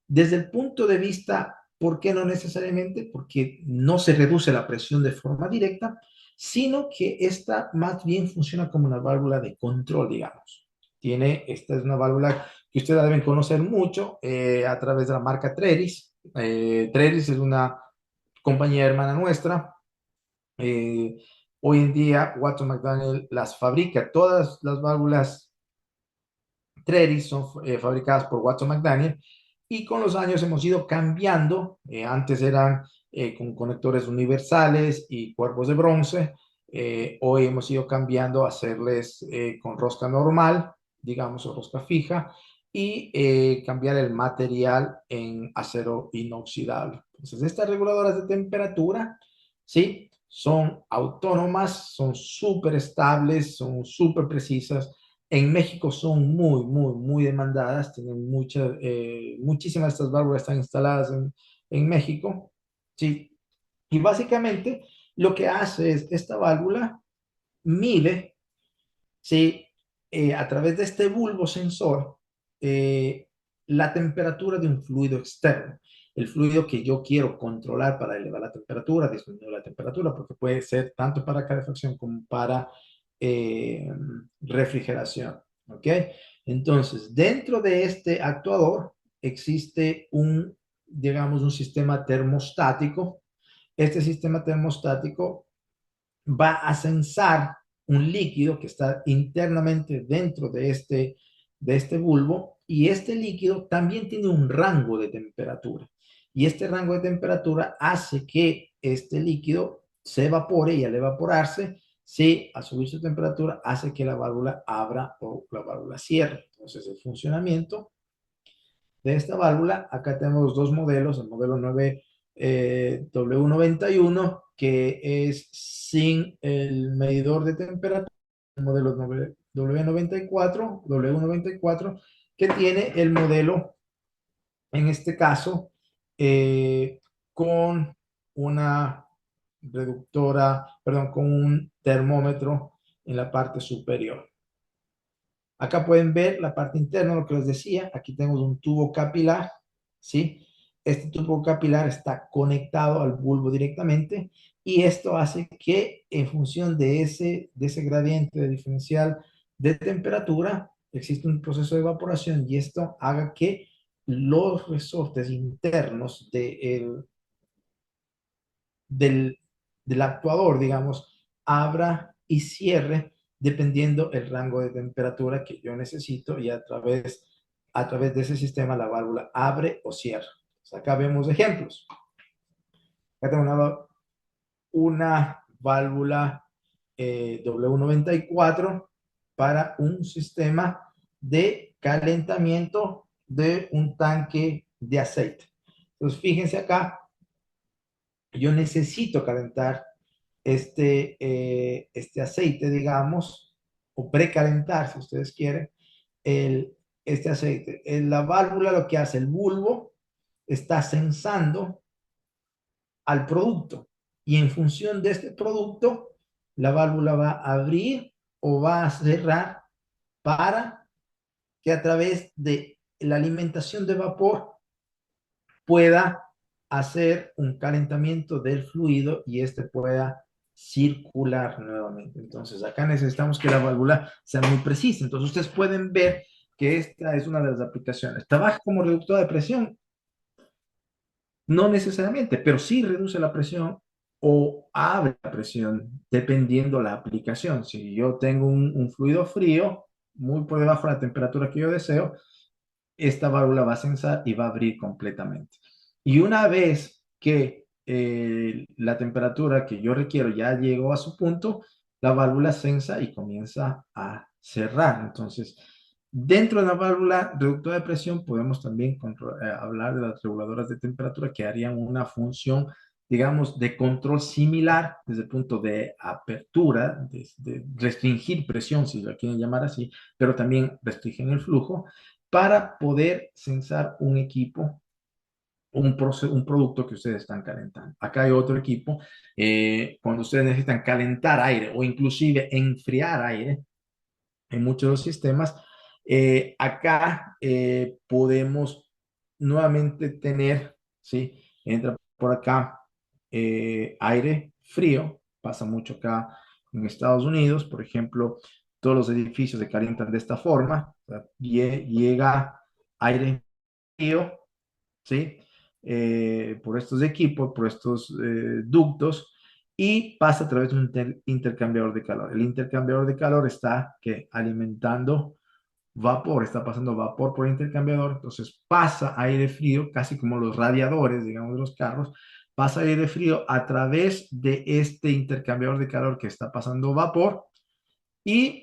Desde el punto de vista, ¿por qué no necesariamente? Porque no se reduce la presión de forma directa, sino que esta más bien funciona como una válvula de control, digamos. Esta es una válvula que ustedes deben conocer mucho a través de la marca Treris. Treris es una compañía hermana nuestra. Eh, Hoy en día, Watson McDaniel las fabrica. Todas las válvulas Treris son fabricadas por Watson McDaniel y con los años hemos ido cambiando. Antes eran con conectores universales y cuerpos de bronce. Hoy hemos ido cambiando a hacerles con rosca normal, digamos, o rosca fija, y cambiar el material en acero inoxidable. Entonces, estas reguladoras de temperatura, ¿sí? Son autónomas, son súper estables, son súper precisas. En México son muy demandadas, tienen muchísimas de estas válvulas están instaladas en México, ¿sí? Y básicamente lo que hace es esta válvula mide, ¿sí? A través de este bulbo sensor, eh, la temperatura de un fluido externo. El fluido que yo quiero controlar para elevar la temperatura, disminuir la temperatura, porque puede ser tanto para calefacción como para eh, refrigeración. ¿Ok? Entonces, dentro de este actuador existe digamos, un sistema termostático. Este sistema termostático va a censar un líquido que está internamente dentro de este bulbo y este líquido también tiene un rango de temperatura. Y este rango de temperatura hace que este líquido se evapore y al evaporarse, sí, a subir su temperatura, hace que la válvula abra o la válvula cierre. Entonces, el funcionamiento de esta válvula. Acá tenemos dos modelos, el modelo 9 W91, que es sin el medidor de temperatura, el modelo W94, que tiene el modelo, en este caso, con una reductora, perdón, con un termómetro en la parte superior. Acá pueden ver la parte interna, lo que les decía. Aquí tenemos un tubo capilar, ¿sí? Este tubo capilar está conectado al bulbo directamente y esto hace que en función de ese gradiente de diferencial de temperatura, existe un proceso de evaporación y esto haga que los resortes internos del, del actuador, digamos, abra y cierre dependiendo el rango de temperatura que yo necesito y a través de ese sistema la válvula abre o cierra. Entonces, acá vemos ejemplos. Acá tengo una válvula W94 para un sistema de calentamiento de un tanque de aceite. Entonces, fíjense acá, yo necesito calentar este aceite, digamos, o precalentar, si ustedes quieren, este aceite. En la válvula lo que hace el bulbo está sensando al producto y en función de este producto, la válvula va a abrir o va a cerrar para que a través de la alimentación de vapor pueda hacer un calentamiento del fluido y este pueda circular nuevamente. Entonces, acá necesitamos que la válvula sea muy precisa. Entonces, ustedes pueden ver que esta es una de las aplicaciones. ¿Trabaja como reductor de presión? No necesariamente, pero sí reduce la presión o abre la presión dependiendo la aplicación. Si yo tengo un fluido frío, muy por debajo de la temperatura que yo deseo, esta válvula va a censar y va a abrir completamente. Y una vez que la temperatura que yo requiero ya llegó a su punto, la válvula censa y comienza a cerrar. Entonces, dentro de la válvula reductora de presión podemos también hablar de las reguladoras de temperatura que harían una función, digamos, de control similar desde el punto de apertura, de restringir presión, si lo quieren llamar así, pero también restringen el flujo para poder censar un equipo, un producto que ustedes están calentando. Acá hay otro equipo, cuando ustedes necesitan calentar aire o inclusive enfriar aire en muchos de los sistemas, acá podemos nuevamente tener, ¿sí? Entra por acá aire frío, pasa mucho acá en Estados Unidos, por ejemplo, todos los edificios se calientan de esta forma, o sea, llega aire frío, ¿sí? Por estos equipos, por estos ductos, y pasa a través de un intercambiador de calor. El intercambiador de calor está que alimentando vapor, está pasando vapor por el intercambiador, entonces pasa aire frío, casi como los radiadores, digamos, de los carros, pasa aire frío a través de este intercambiador de calor que está pasando vapor y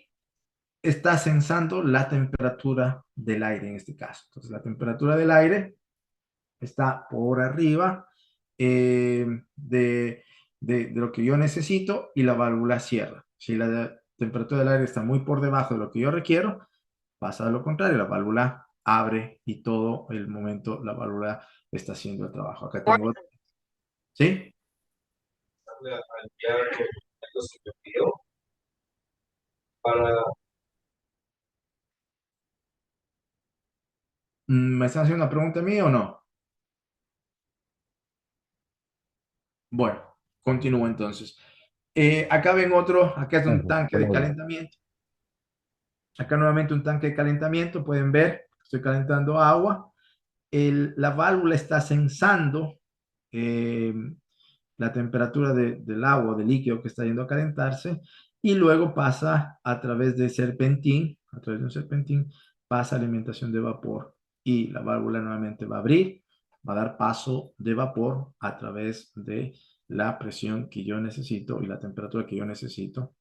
está sensando la temperatura del aire en este caso. Entonces, la temperatura del aire está por arriba de lo que yo necesito y la válvula cierra. Si la temperatura del aire está muy por debajo de lo que yo requiero, pasa a lo contrario, la válvula abre y todo el momento la válvula está haciendo el trabajo. Acá tengo, ¿sí? ¿Me están haciendo una pregunta a mí o no? Bueno, continúo entonces. Acá ven otro, acá es un tanque de calentamiento. Acá nuevamente un tanque de calentamiento, pueden ver, estoy calentando agua. La válvula está sensando eh, la temperatura del agua, del líquido que está yendo a calentarse, y luego pasa a través de serpentín, a través de un serpentín, pasa alimentación de vapor y la válvula nuevamente va a abrir, va a dar paso de vapor a través de la presión que yo necesito y la temperatura que yo necesito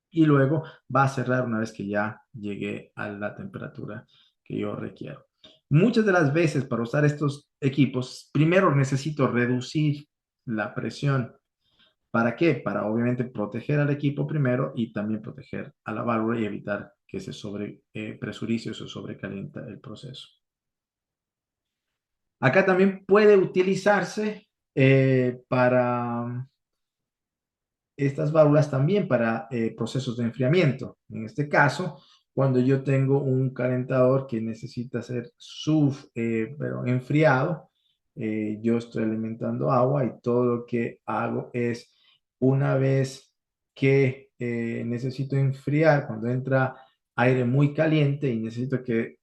y luego va a cerrar una vez que ya llegue a la temperatura que yo requiero. Muchas de las veces para usar estos equipos, primero necesito reducir la presión. ¿Para qué? Para obviamente proteger al equipo primero y también proteger a la válvula y evitar que se presurice o se sobrecalienta el proceso. Acá también puede utilizarse para estas válvulas también para procesos de enfriamiento. En este caso, cuando yo tengo un calentador que necesita ser pero enfriado, yo estoy alimentando agua y todo lo que hago es una vez que necesito enfriar, cuando entra aire muy caliente y necesito que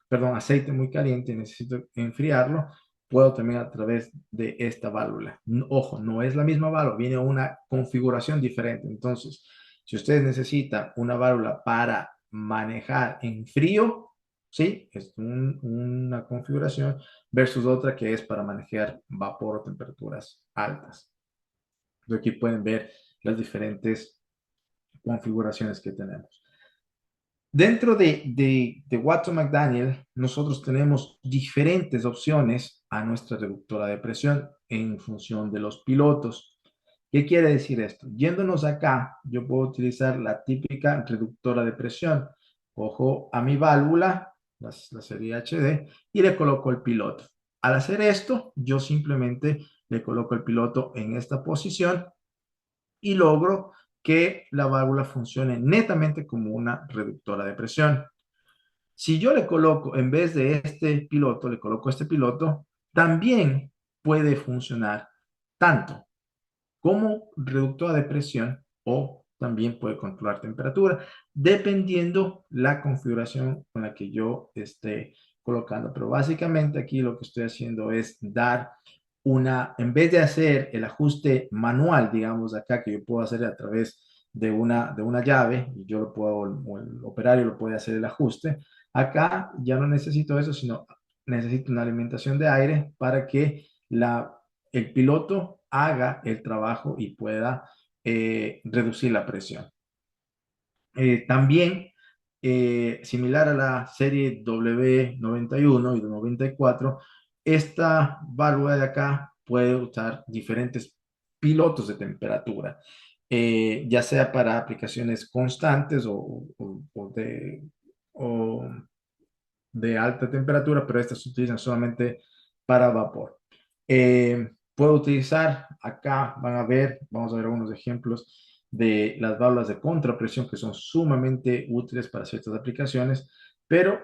perdón, aceite muy caliente y necesito enfriarlo, puedo también a través de esta válvula. Ojo, no es la misma válvula, viene una configuración diferente. Entonces, si ustedes necesitan una válvula para manejar en frío, ¿sí? Es una configuración versus otra que es para manejar vapor o temperaturas altas. Entonces, aquí pueden ver las diferentes configuraciones que tenemos. Dentro de Watson McDaniel, nosotros tenemos diferentes opciones a nuestra reductora de presión en función de los pilotos. ¿Qué quiere decir esto? Yéndonos acá, yo puedo utilizar la típica reductora de presión. Cojo a mi válvula, la serie HD, y le coloco el piloto. Al hacer esto, yo simplemente le coloco el piloto en esta posición y logro que la válvula funcione netamente como una reductora de presión. Si yo le coloco, en vez de este piloto, le coloco este piloto, también puede funcionar tanto como reductora de presión o también puede controlar temperatura, dependiendo la configuración con la que yo esté colocando. Pero básicamente aquí lo que estoy haciendo es dar en vez de hacer el ajuste manual, digamos acá, que yo puedo hacer a través de una llave, y yo lo puedo, o el operario lo puede hacer el ajuste, acá ya no necesito eso, sino necesito una alimentación de aire para que el piloto haga el trabajo y pueda reducir la presión. También, similar a la serie W91 y 94, esta válvula de acá puede usar diferentes pilotos de temperatura, ya sea para aplicaciones constantes o de alta temperatura, pero estas se utilizan solamente para vapor. Puedo utilizar, acá van a ver, vamos a ver algunos ejemplos de las válvulas de contrapresión que son sumamente útiles para ciertas aplicaciones, pero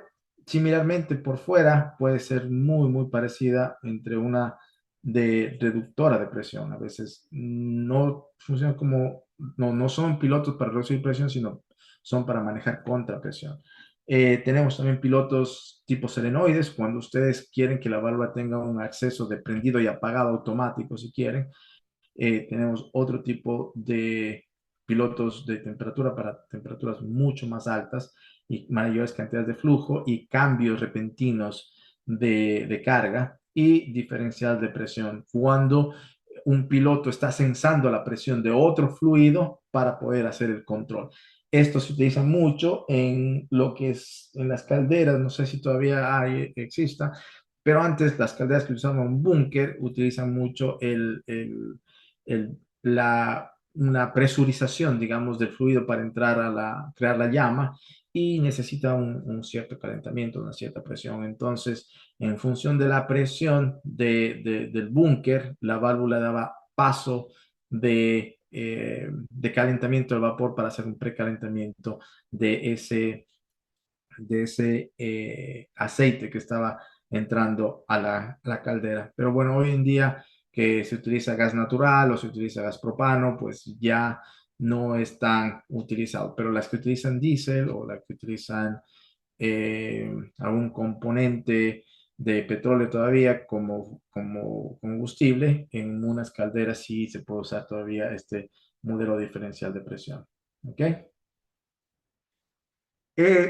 similarmente por fuera puede ser muy, muy parecida entre una de reductora de presión. A veces no funciona como no son pilotos para reducir presión, sino son para manejar contrapresión. Tenemos también pilotos tipo solenoides, cuando ustedes quieren que la válvula tenga un acceso de prendido y apagado automático, si quieren. Tenemos otro tipo de pilotos de temperatura para temperaturas mucho más altas y mayores cantidades de flujo y cambios repentinos de carga y diferencial de presión. Cuando un piloto está sensando la presión de otro fluido para poder hacer el control. Esto se utiliza mucho en lo que es en las calderas, no sé si todavía hay, exista, pero antes las calderas que usaban un búnker utilizan mucho una presurización, digamos, del fluido para entrar crear la llama y necesita un cierto calentamiento, una cierta presión. Entonces, en función de la presión del búnker, la válvula daba paso de calentamiento del vapor para hacer un precalentamiento de ese aceite que estaba entrando a la caldera. Pero bueno, hoy en día que se utiliza gas natural o se utiliza gas propano, pues ya no es tan utilizado. Pero las que utilizan diésel o las que utilizan algún componente de petróleo todavía como combustible, en unas calderas sí se puede usar todavía este modelo diferencial de presión. ¿Ok?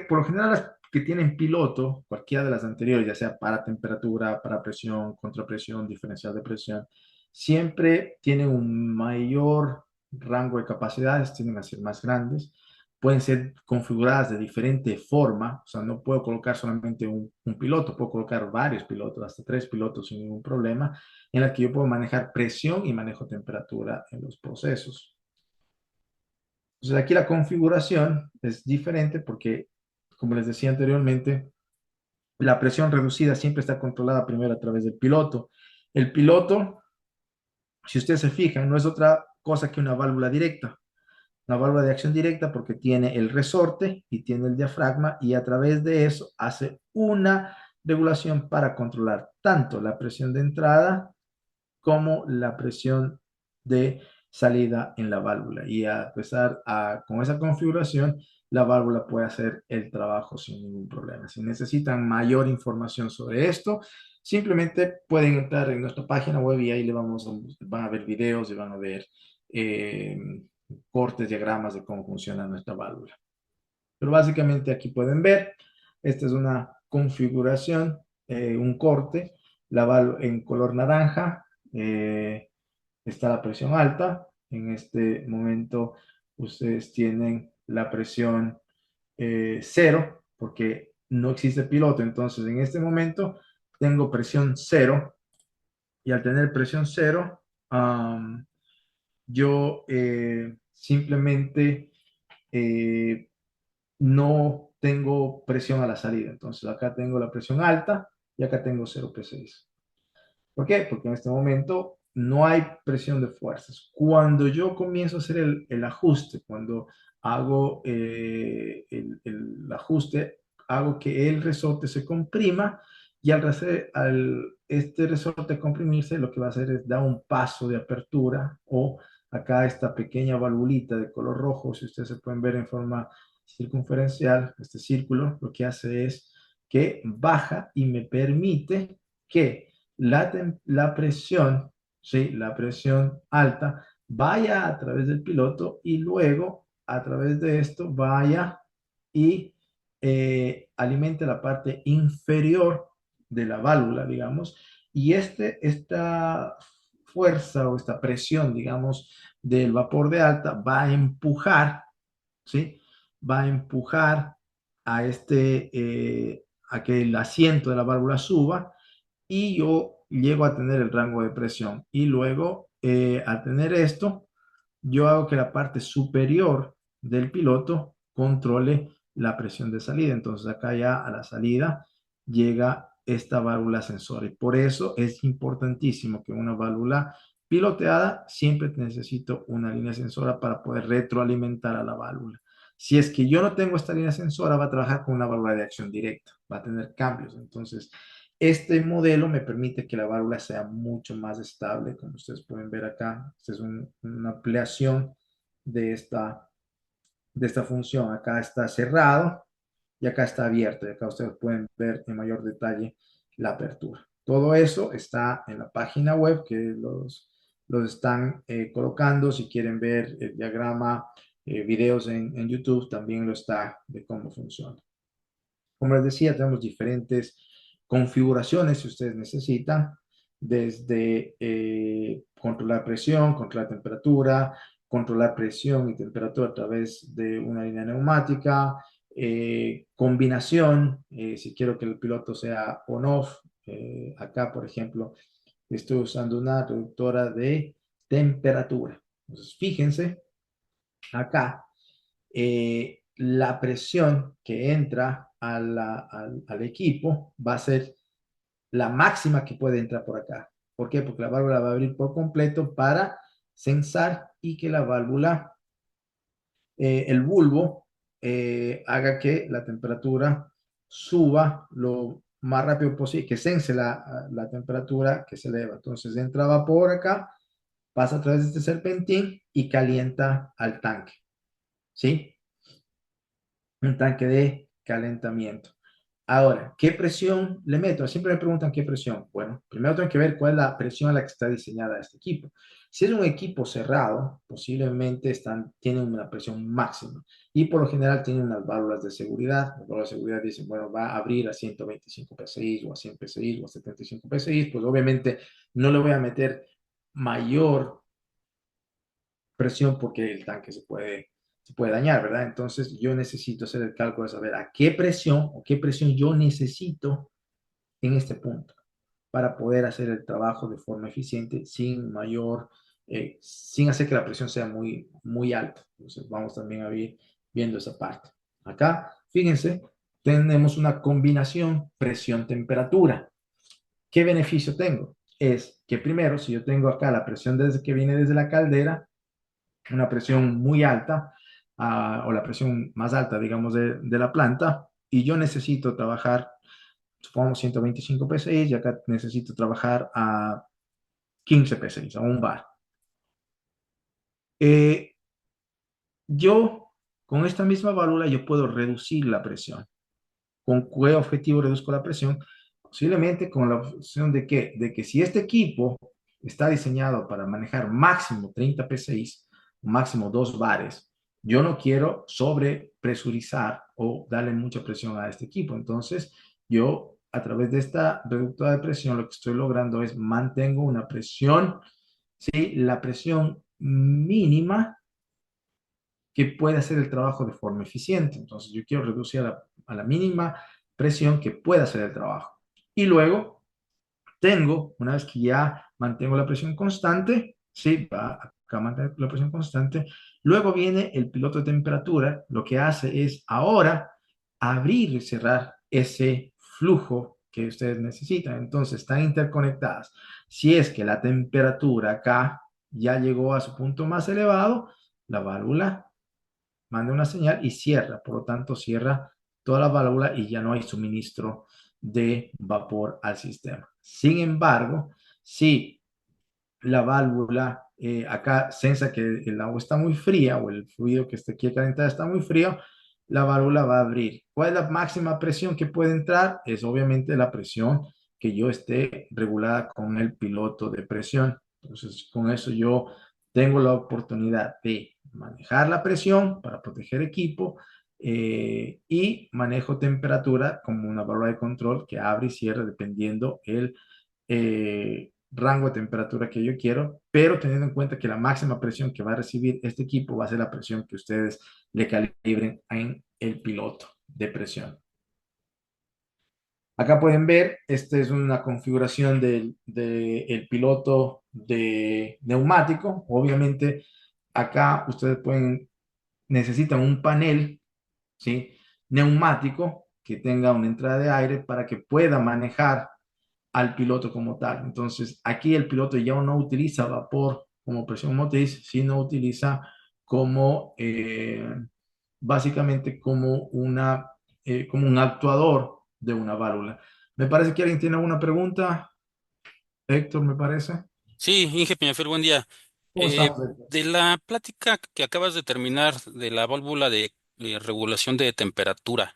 Por lo general, las que tienen piloto, cualquiera de las anteriores, ya sea para temperatura, para presión, contrapresión, diferencial de presión, siempre tienen un mayor rango de capacidades, tienden a ser más grandes, pueden ser configuradas de diferente forma, o sea, no puedo colocar solamente un piloto, puedo colocar varios pilotos, hasta 3 pilotos sin ningún problema, en la que yo puedo manejar presión y manejo temperatura en los procesos. Entonces aquí la configuración es diferente porque, como les decía anteriormente, la presión reducida siempre está controlada primero a través del piloto. El piloto, si ustedes se fijan, no es otra cosa que una válvula directa, una válvula de acción directa porque tiene el resorte y tiene el diafragma y a través de eso hace una regulación para controlar tanto la presión de entrada como la presión de salida en la válvula. Y con esa configuración, la válvula puede hacer el trabajo sin ningún problema. Si necesitan mayor información sobre esto, simplemente pueden entrar en nuestra página web y ahí van a ver videos y van a ver eh, cortes, diagramas de cómo funciona nuestra válvula. Pero básicamente aquí pueden ver, esta es una configuración, un corte, la válvula en color naranja, está la presión alta. En este momento ustedes tienen la presión cero, porque no existe piloto. Entonces, en este momento tengo presión cero y al tener presión cero, yo simplemente eh, no tengo presión a la salida. Entonces, acá tengo la presión alta y acá tengo 0 P6. ¿Por qué? Porque en este momento no hay presión de fuerzas. Cuando yo comienzo a hacer el ajuste, cuando hago el ajuste, hago que el resorte se comprima y este resorte comprimirse, lo que va a hacer es dar un paso de apertura o acá esta pequeña valvulita de color rojo, si ustedes se pueden ver en forma circunferencial, este círculo, lo que hace es que baja y me permite que la presión, ¿sí? La presión alta vaya a través del piloto y luego a través de esto vaya y alimente la parte inferior de la válvula, digamos, y esta fuerza o esta presión, digamos, del vapor de alta va a empujar, ¿sí? Va a empujar a que el asiento de la válvula suba y yo llego a tener el rango de presión. Y luego, al tener esto, yo hago que la parte superior del piloto controle la presión de salida. Entonces, acá ya a la salida llega esta válvula sensora. Y por eso es importantísimo que una válvula piloteada siempre necesito una línea sensora para poder retroalimentar a la válvula. Si es que yo no tengo esta línea sensora, va a trabajar con una válvula de acción directa, va a tener cambios. Entonces, este modelo me permite que la válvula sea mucho más estable, como ustedes pueden ver acá. Esta es una ampliación de esta función. Acá está cerrado y acá está abierto. Y acá ustedes pueden ver en mayor detalle la apertura. Todo eso está en la página web que los están colocando. Si quieren ver el diagrama, videos en YouTube, también lo está de cómo funciona. Como les decía, tenemos diferentes configuraciones si ustedes necesitan, desde controlar presión, controlar temperatura, controlar presión y temperatura a través de una línea neumática, combinación, si quiero que el piloto sea on-off, acá por ejemplo estoy usando una reductora de temperatura. Entonces fíjense acá la presión que entra al equipo va a ser la máxima que puede entrar por acá. ¿Por qué? Porque la válvula va a abrir por completo para sensar y que la válvula, el bulbo, haga que la temperatura suba lo más rápido posible, que sense la temperatura que se eleva. Entonces entra vapor acá, pasa a través de este serpentín y calienta al tanque. ¿Sí? Un tanque de calentamiento. Ahora, ¿qué presión le meto? Siempre me preguntan qué presión. Bueno, primero tengo que ver cuál es la presión a la que está diseñada este equipo. Si es un equipo cerrado, posiblemente tienen una presión máxima y por lo general tienen unas válvulas de seguridad. Las válvulas de seguridad dicen, bueno, va a abrir a 125 psi o a 100 psi o a 75 psi, pues obviamente no le voy a meter mayor presión porque el tanque se puede dañar, ¿verdad? Entonces yo necesito hacer el cálculo de saber a qué presión o qué presión yo necesito en este punto para poder hacer el trabajo de forma eficiente sin hacer que la presión sea muy, muy alta. Entonces vamos también a ir viendo esa parte. Acá, fíjense, tenemos una combinación presión-temperatura. ¿Qué beneficio tengo? Es que primero, si yo tengo acá la presión que viene desde la caldera, una presión muy alta, o la presión más alta, digamos, de la planta, y yo necesito trabajar, supongamos 125 psi, y acá necesito trabajar a 15 psi, a un bar. Eh, yo, con esta misma válvula, yo puedo reducir la presión. ¿Con qué objetivo reduzco la presión? Posiblemente con la opción de que si este equipo está diseñado para manejar máximo 30 psi, máximo 2 bares, yo no quiero sobrepresurizar o darle mucha presión a este equipo. Entonces, yo a través de esta reductora de presión, lo que estoy logrando es mantengo una presión, ¿sí? La presión mínima que puede hacer el trabajo de forma eficiente. Entonces, yo quiero reducir a la mínima presión que pueda hacer el trabajo. Y luego una vez que ya mantengo la presión constante, sí, va a mantener la presión constante, luego viene el piloto de temperatura, lo que hace es ahora abrir y cerrar ese flujo que ustedes necesitan. Entonces, están interconectadas. Si es que la temperatura acá ya llegó a su punto más elevado, la válvula manda una señal y cierra, por lo tanto cierra toda la válvula y ya no hay suministro de vapor al sistema. Sin embargo, si la válvula acá sensa que el agua está muy fría o el fluido que está aquí calentado está muy frío, la válvula va a abrir. ¿Cuál es la máxima presión que puede entrar? Es obviamente la presión que yo esté regulada con el piloto de presión. Entonces, con eso yo tengo la oportunidad de manejar la presión para proteger equipo y manejo temperatura como una válvula de control que abre y cierra dependiendo el rango de temperatura que yo quiero, pero teniendo en cuenta que la máxima presión que va a recibir este equipo va a ser la presión que ustedes le calibren en el piloto de presión. Acá pueden ver, esta es una configuración del piloto de neumático. Obviamente, acá ustedes necesitan un panel, ¿sí? Neumático que tenga una entrada de aire para que pueda manejar al piloto como tal. Entonces, aquí el piloto ya no utiliza vapor como presión motriz, sino utiliza como, básicamente como un actuador de una válvula. Me parece que alguien tiene alguna pregunta. Héctor, me parece. Sí, Inge Peñafiel, buen día. ¿Cómo estamos, Héctor? De la plática que acabas de terminar de la válvula de regulación de temperatura,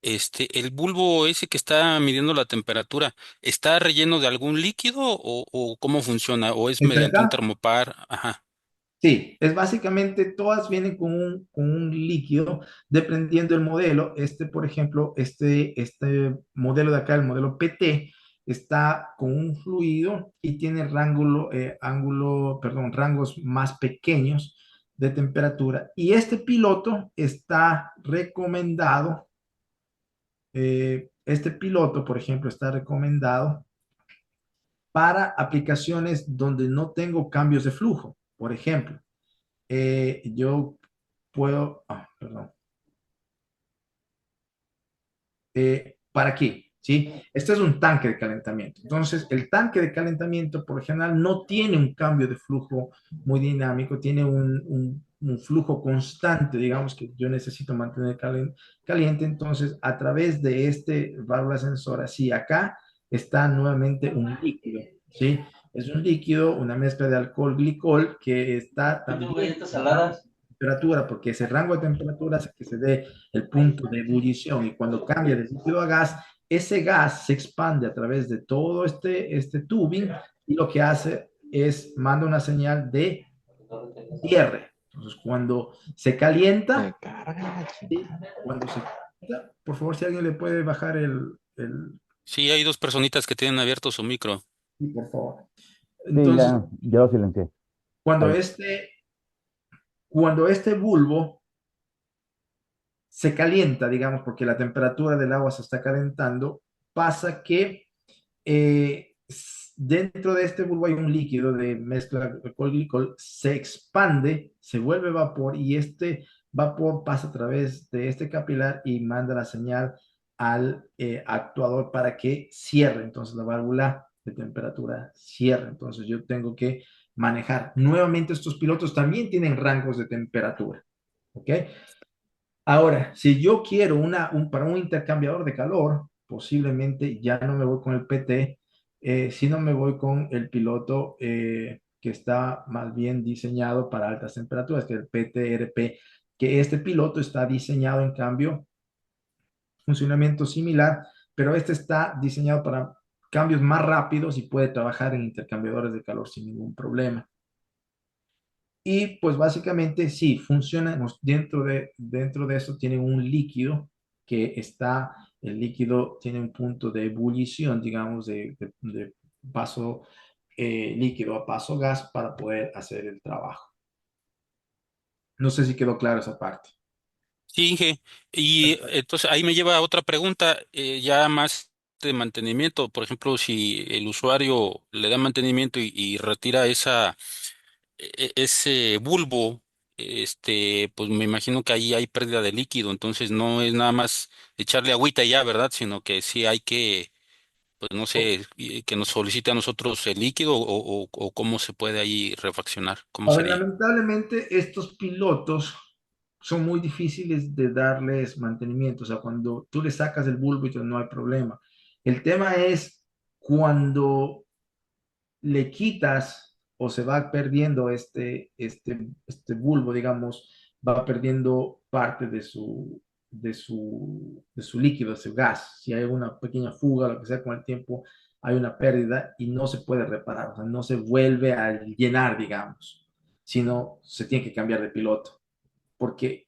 el bulbo ese que está midiendo la temperatura, ¿está relleno de algún líquido o cómo funciona? ¿O es ¿Está mediante un acá? termopar? Ajá. Sí, es básicamente, todas vienen con un líquido, dependiendo del modelo. Por ejemplo, este modelo de acá, el modelo PT, está con un fluido y tiene rangos más pequeños de temperatura. Y este piloto está recomendado, por ejemplo, está recomendado para aplicaciones donde no tengo cambios de flujo. Por ejemplo, yo perdón. ¿Para qué? ¿Sí? Este es un tanque de calentamiento. Entonces, el tanque de calentamiento, por lo general, no tiene un cambio de flujo muy dinámico, tiene un flujo constante, digamos, que yo necesito mantener caliente. Entonces, a través de este válvula sensora, sí, acá está nuevamente un líquido, ¿sí? Es un líquido, una mezcla de alcohol-glicol que está también Galletas en rango saladas. de temperatura, porque ese rango de temperatura hace que se dé el punto de ebullición, y cuando cambia de líquido a gas, ese gas se expande a través de todo este tubing, y lo que hace es manda una señal de cierre. Entonces, cuando se Se calienta, carga la ¿sí? chingada. Cuando se calienta, por favor, si alguien le puede bajar Sí, hay dos personitas que tienen abierto su micro. sí, por favor. Sí, Entonces, ya, yo lo silencié. cuando Ahí. este, cuando este bulbo se calienta, digamos, porque la temperatura del agua se está calentando, pasa que dentro de este bulbo hay un líquido de mezcla alcohol-glicol, se expande, se vuelve vapor, y este vapor pasa a través de este capilar y manda la señal al actuador para que cierre. Entonces la válvula de temperatura cierra. Entonces yo tengo que manejar. Nuevamente, estos pilotos también tienen rangos de temperatura. ¿Ok? Ahora, si yo quiero para un intercambiador de calor, posiblemente ya no me voy con el PT, sino me voy con el piloto, que está más bien diseñado para altas temperaturas, que es el PTRP, que este piloto está diseñado, en cambio, funcionamiento similar, pero este está diseñado para cambios más rápidos y puede trabajar en intercambiadores de calor sin ningún problema. Y pues básicamente sí, funciona dentro de eso. Tienen un líquido el líquido tiene un punto de ebullición, digamos, de paso líquido a paso gas, para poder hacer el trabajo. No sé si quedó claro esa parte. Sí, Inge. Y entonces ahí me lleva a otra pregunta, ya más de mantenimiento. Por ejemplo, si el usuario le da mantenimiento y retira ese bulbo, pues me imagino que ahí hay pérdida de líquido. Entonces no es nada más echarle agüita y ya, ¿verdad? Sino que sí hay que, pues no sé, que nos solicite a nosotros el líquido o cómo se puede ahí refaccionar. ¿Cómo A ver, sería? lamentablemente estos pilotos son muy difíciles de darles mantenimiento. O sea, cuando tú le sacas el bulbo y todo, no hay problema. El tema es cuando le quitas o se va perdiendo este bulbo, digamos, va perdiendo parte de su líquido, de su gas. Si hay una pequeña fuga, lo que sea, con el tiempo hay una pérdida y no se puede reparar. O sea, no se vuelve a llenar, digamos, sino se tiene que cambiar de piloto, porque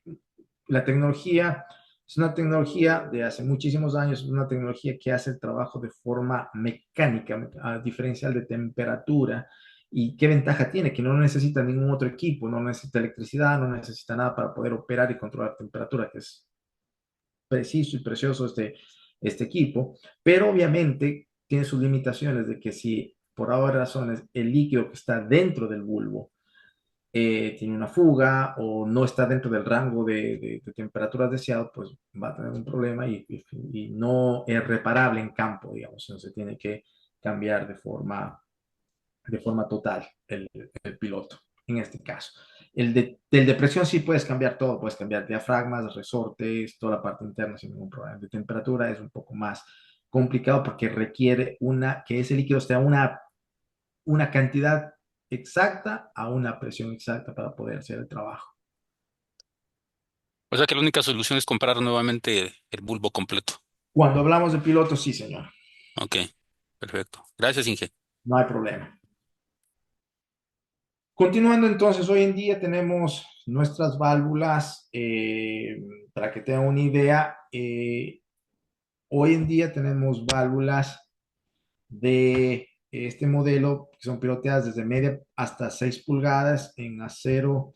la tecnología es una tecnología de hace muchísimos años, es una tecnología que hace el trabajo de forma mecánica, a diferencial de temperatura. ¿Y qué ventaja tiene? Que no necesita ningún otro equipo, no necesita electricidad, no necesita nada para poder operar y controlar temperatura, que es preciso y precioso este equipo. Pero obviamente tiene sus limitaciones, de que si por ahora razones el líquido que está dentro del bulbo tiene una fuga o no está dentro del rango de temperaturas deseado, pues va a tener un problema, y no es reparable en campo, digamos. Entonces tiene que cambiar de forma total el piloto, en este caso. Del de presión sí puedes cambiar todo, puedes cambiar diafragmas, resortes, toda la parte interna sin ningún problema. De temperatura es un poco más complicado, porque requiere que ese líquido esté a una cantidad exacta a una presión exacta para poder hacer el trabajo. O sea que la única solución es comprar nuevamente el bulbo completo. Cuando hablamos de pilotos, sí, señor, Ok, perfecto. Gracias, Inge. no hay problema. Continuando entonces, hoy en día tenemos nuestras válvulas, para que tengan una idea, hoy en día tenemos válvulas de este modelo que son piloteadas desde media hasta 6 pulgadas en acero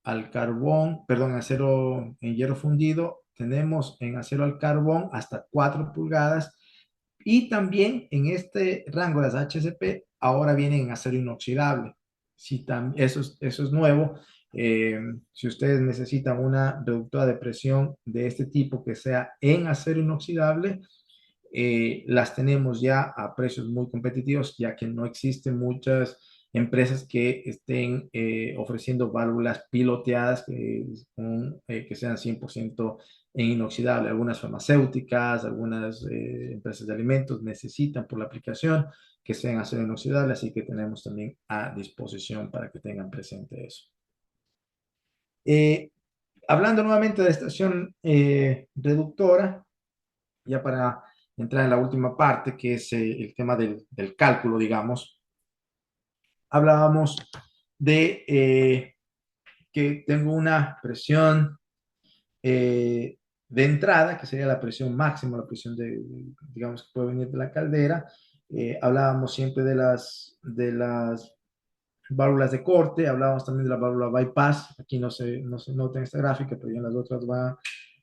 al carbón, perdón, acero en hierro fundido. Tenemos en acero al carbón hasta 4 pulgadas y también en este rango de las HCP ahora vienen en acero inoxidable. Si eso es nuevo. Si ustedes necesitan una reductora de presión de este tipo que sea en acero inoxidable, las tenemos ya a precios muy competitivos, ya que no existen muchas empresas que estén ofreciendo válvulas piloteadas que sean 100% en inoxidable. Algunas farmacéuticas, algunas empresas de alimentos necesitan por la aplicación que sean acero inoxidable, así que tenemos también a disposición para que tengan presente eso. Eh, Hablando nuevamente de estación reductora, ya para entrar en la última parte, que es el tema del cálculo, digamos, hablábamos de que tengo una presión de entrada, que sería la presión máxima, la presión digamos, que puede venir de la caldera. Hablábamos siempre de las válvulas de corte, hablábamos también de la válvula bypass. Aquí no se nota en esta gráfica, pero ya en las otras va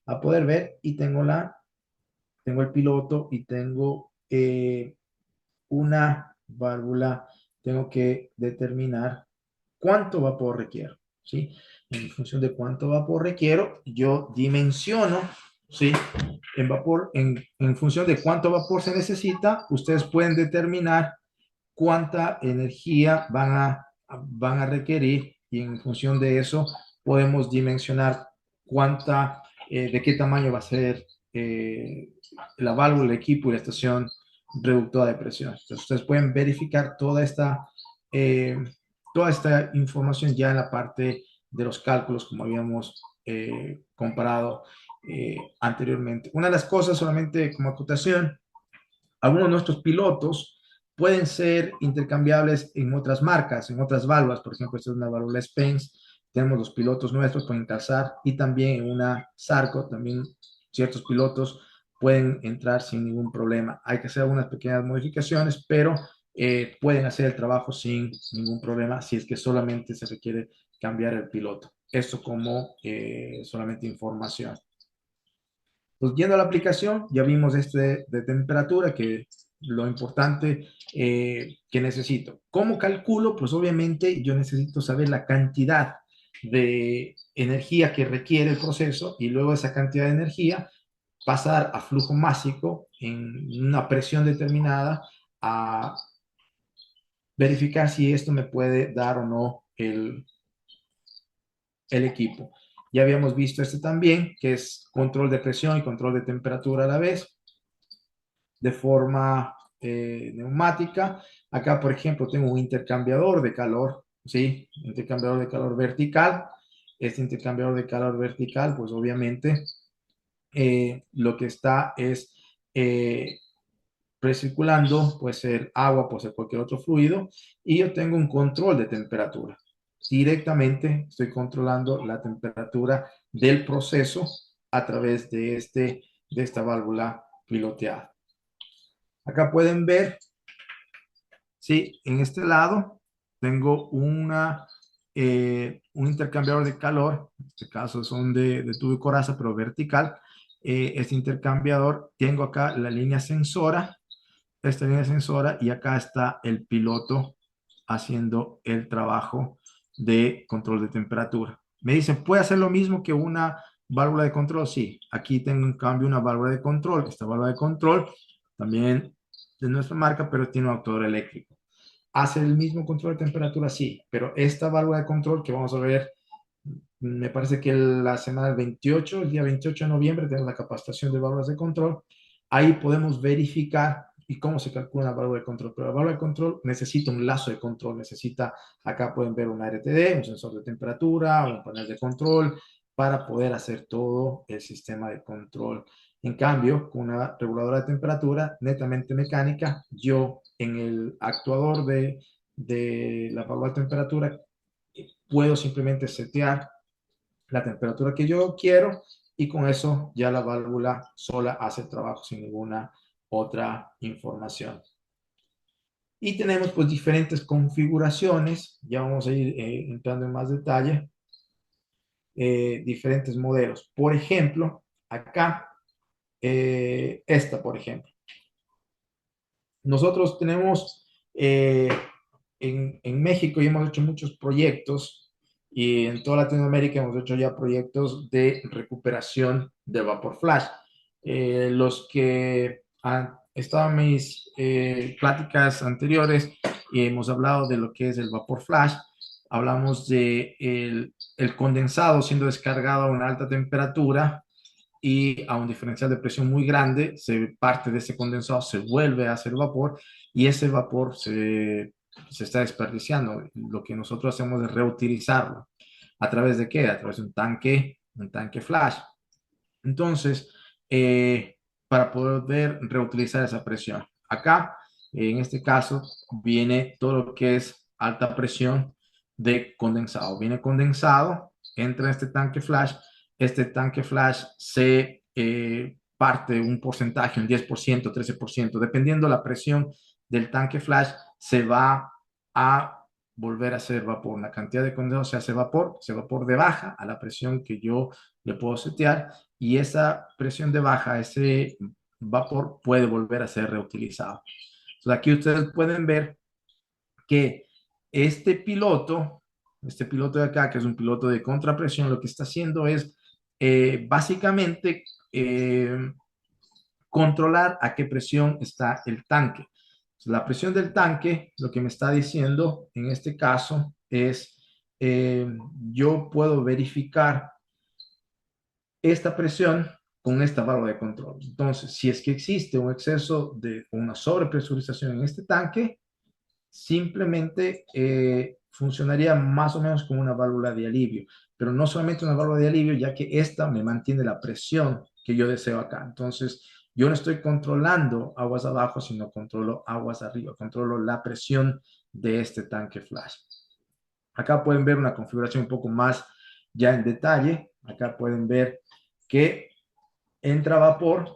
a poder ver. Y tengo el piloto y tengo una válvula, tengo que determinar cuánto vapor requiero, ¿sí? En función de cuánto vapor requiero, yo dimensiono, ¿sí? En función de cuánto vapor se necesita, ustedes pueden determinar cuánta energía van a requerir y en función de eso podemos dimensionar de qué tamaño va a ser la válvula, el equipo y la estación reductora de presión. Entonces, ustedes pueden verificar eh, toda esta información ya en la parte de los cálculos, como habíamos comparado anteriormente. Una de las cosas, solamente como acotación, algunos de nuestros pilotos pueden ser intercambiables en otras marcas, en otras válvulas. Por ejemplo, esta es una válvula Spence. Tenemos los pilotos nuestros, pueden calzar, y también en una Sarco, también ciertos pilotos pueden entrar sin ningún problema. Hay que hacer algunas pequeñas modificaciones, pero pueden hacer el trabajo sin ningún problema si es que solamente se requiere cambiar el piloto. Esto como solamente información. Pues yendo a la aplicación, ya vimos de temperatura, que lo importante que necesito. ¿Cómo calculo? Pues obviamente yo necesito saber la cantidad de energía que requiere el proceso y luego esa cantidad de energía pasar a flujo másico en una presión determinada a verificar si esto me puede dar o no el equipo. Ya habíamos visto este también, que es control de presión y control de temperatura a la vez, de forma neumática. Acá, por ejemplo, tengo un intercambiador de calor, ¿sí? Intercambiador de calor vertical. Este intercambiador de calor vertical, pues obviamente lo que está es recirculando, puede ser agua, puede ser cualquier otro fluido, y yo tengo un control de temperatura. Directamente estoy controlando la temperatura del proceso a través de esta válvula piloteada. Acá pueden ver, sí, en este lado tengo un intercambiador de calor. En este caso son de tubo y coraza, pero vertical. Este intercambiador, tengo acá la línea sensora, esta línea sensora, y acá está el piloto haciendo el trabajo de control de temperatura. Me dicen, ¿puede hacer lo mismo que una válvula de control? Sí, aquí tengo en cambio una válvula de control. Esta válvula de control también de nuestra marca, pero tiene un actuador eléctrico. ¿Hace el mismo control de temperatura? Sí, pero esta válvula de control que vamos a ver, me parece que la semana del 28, el día 28 de noviembre, tenemos la capacitación de válvulas de control. Ahí podemos verificar ¿Y cómo se calcula una válvula de control? Pero la válvula de control necesita un lazo de control, necesita, acá pueden ver una RTD, un sensor de temperatura, un panel de control, para poder hacer todo el sistema de control. En cambio, con una reguladora de temperatura netamente mecánica, yo en el actuador de la válvula de temperatura puedo simplemente setear la temperatura que yo quiero y con eso ya la válvula sola hace el trabajo sin ninguna otra información. Y tenemos pues diferentes configuraciones, ya vamos a ir entrando en más detalle, diferentes modelos. Por ejemplo, acá, esta por ejemplo. Nosotros tenemos en México y hemos hecho muchos proyectos y en toda Latinoamérica hemos hecho ya proyectos de recuperación de vapor flash. Los que han estado en mis pláticas anteriores y hemos hablado de lo que es el vapor flash, hablamos de el condensado siendo descargado a una alta temperatura y a un diferencial de presión muy grande, se parte de ese condensado, se vuelve a hacer vapor y ese vapor se está desperdiciando. Lo que nosotros hacemos es reutilizarlo. ¿A través de qué? A través de un tanque flash. Entonces, para poder reutilizar esa presión. Acá, en este caso, viene todo lo que es alta presión de condensado. Viene condensado, entra en este tanque flash se parte un porcentaje, un 10%, 13%, dependiendo la presión del tanque flash, se va a volver a hacer vapor. La cantidad de condensado se vapor de baja a la presión que yo le puedo setear y esa presión de baja, ese vapor puede volver a ser reutilizado. Entonces aquí ustedes pueden ver que este piloto de acá, que es un piloto de contrapresión, lo que está haciendo es básicamente controlar a qué presión está el tanque. La presión del tanque, lo que me está diciendo en este caso es, yo puedo verificar esta presión con esta válvula de control. Entonces, si es que existe un exceso de una sobrepresurización en este tanque, simplemente funcionaría más o menos como una válvula de alivio, pero no solamente una válvula de alivio, ya que esta me mantiene la presión que yo deseo acá. Entonces, yo no estoy controlando aguas abajo, sino controlo aguas arriba, controlo la presión de este tanque flash. Acá pueden ver una configuración un poco más ya en detalle. Acá pueden ver que entra vapor.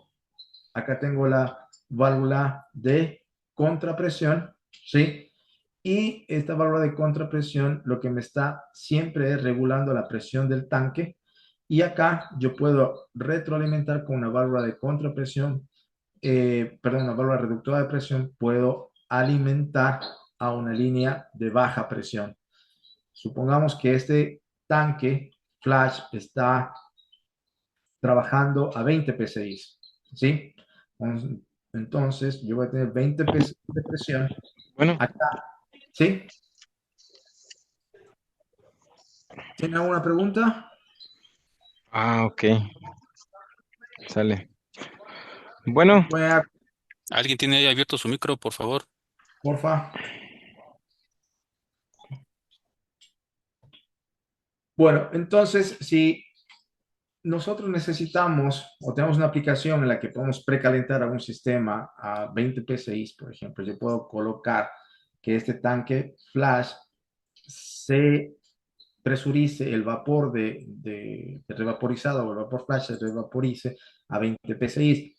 Acá tengo la válvula de contrapresión, ¿sí? Y esta válvula de contrapresión lo que me está siempre es regulando la presión del tanque. Y acá yo puedo retroalimentar con una válvula de contrapresión, perdón, una válvula reductora de presión, puedo alimentar a una línea de baja presión. Supongamos que este tanque flash está trabajando a 20 psi, ¿sí? Entonces, yo voy a tener 20 psi de presión Bueno, acá, ¿sí? ¿Tiene alguna pregunta? ok, sale. Bueno, Voy a, ¿Alguien tiene ahí abierto su micro, por favor? porfa. Bueno, entonces, si nosotros necesitamos o tenemos una aplicación en la que podemos precalentar algún sistema a 20 psi, por ejemplo, yo puedo colocar que este tanque flash se presurice el vapor de revaporizado o el vapor flash se revaporice a 20 psi.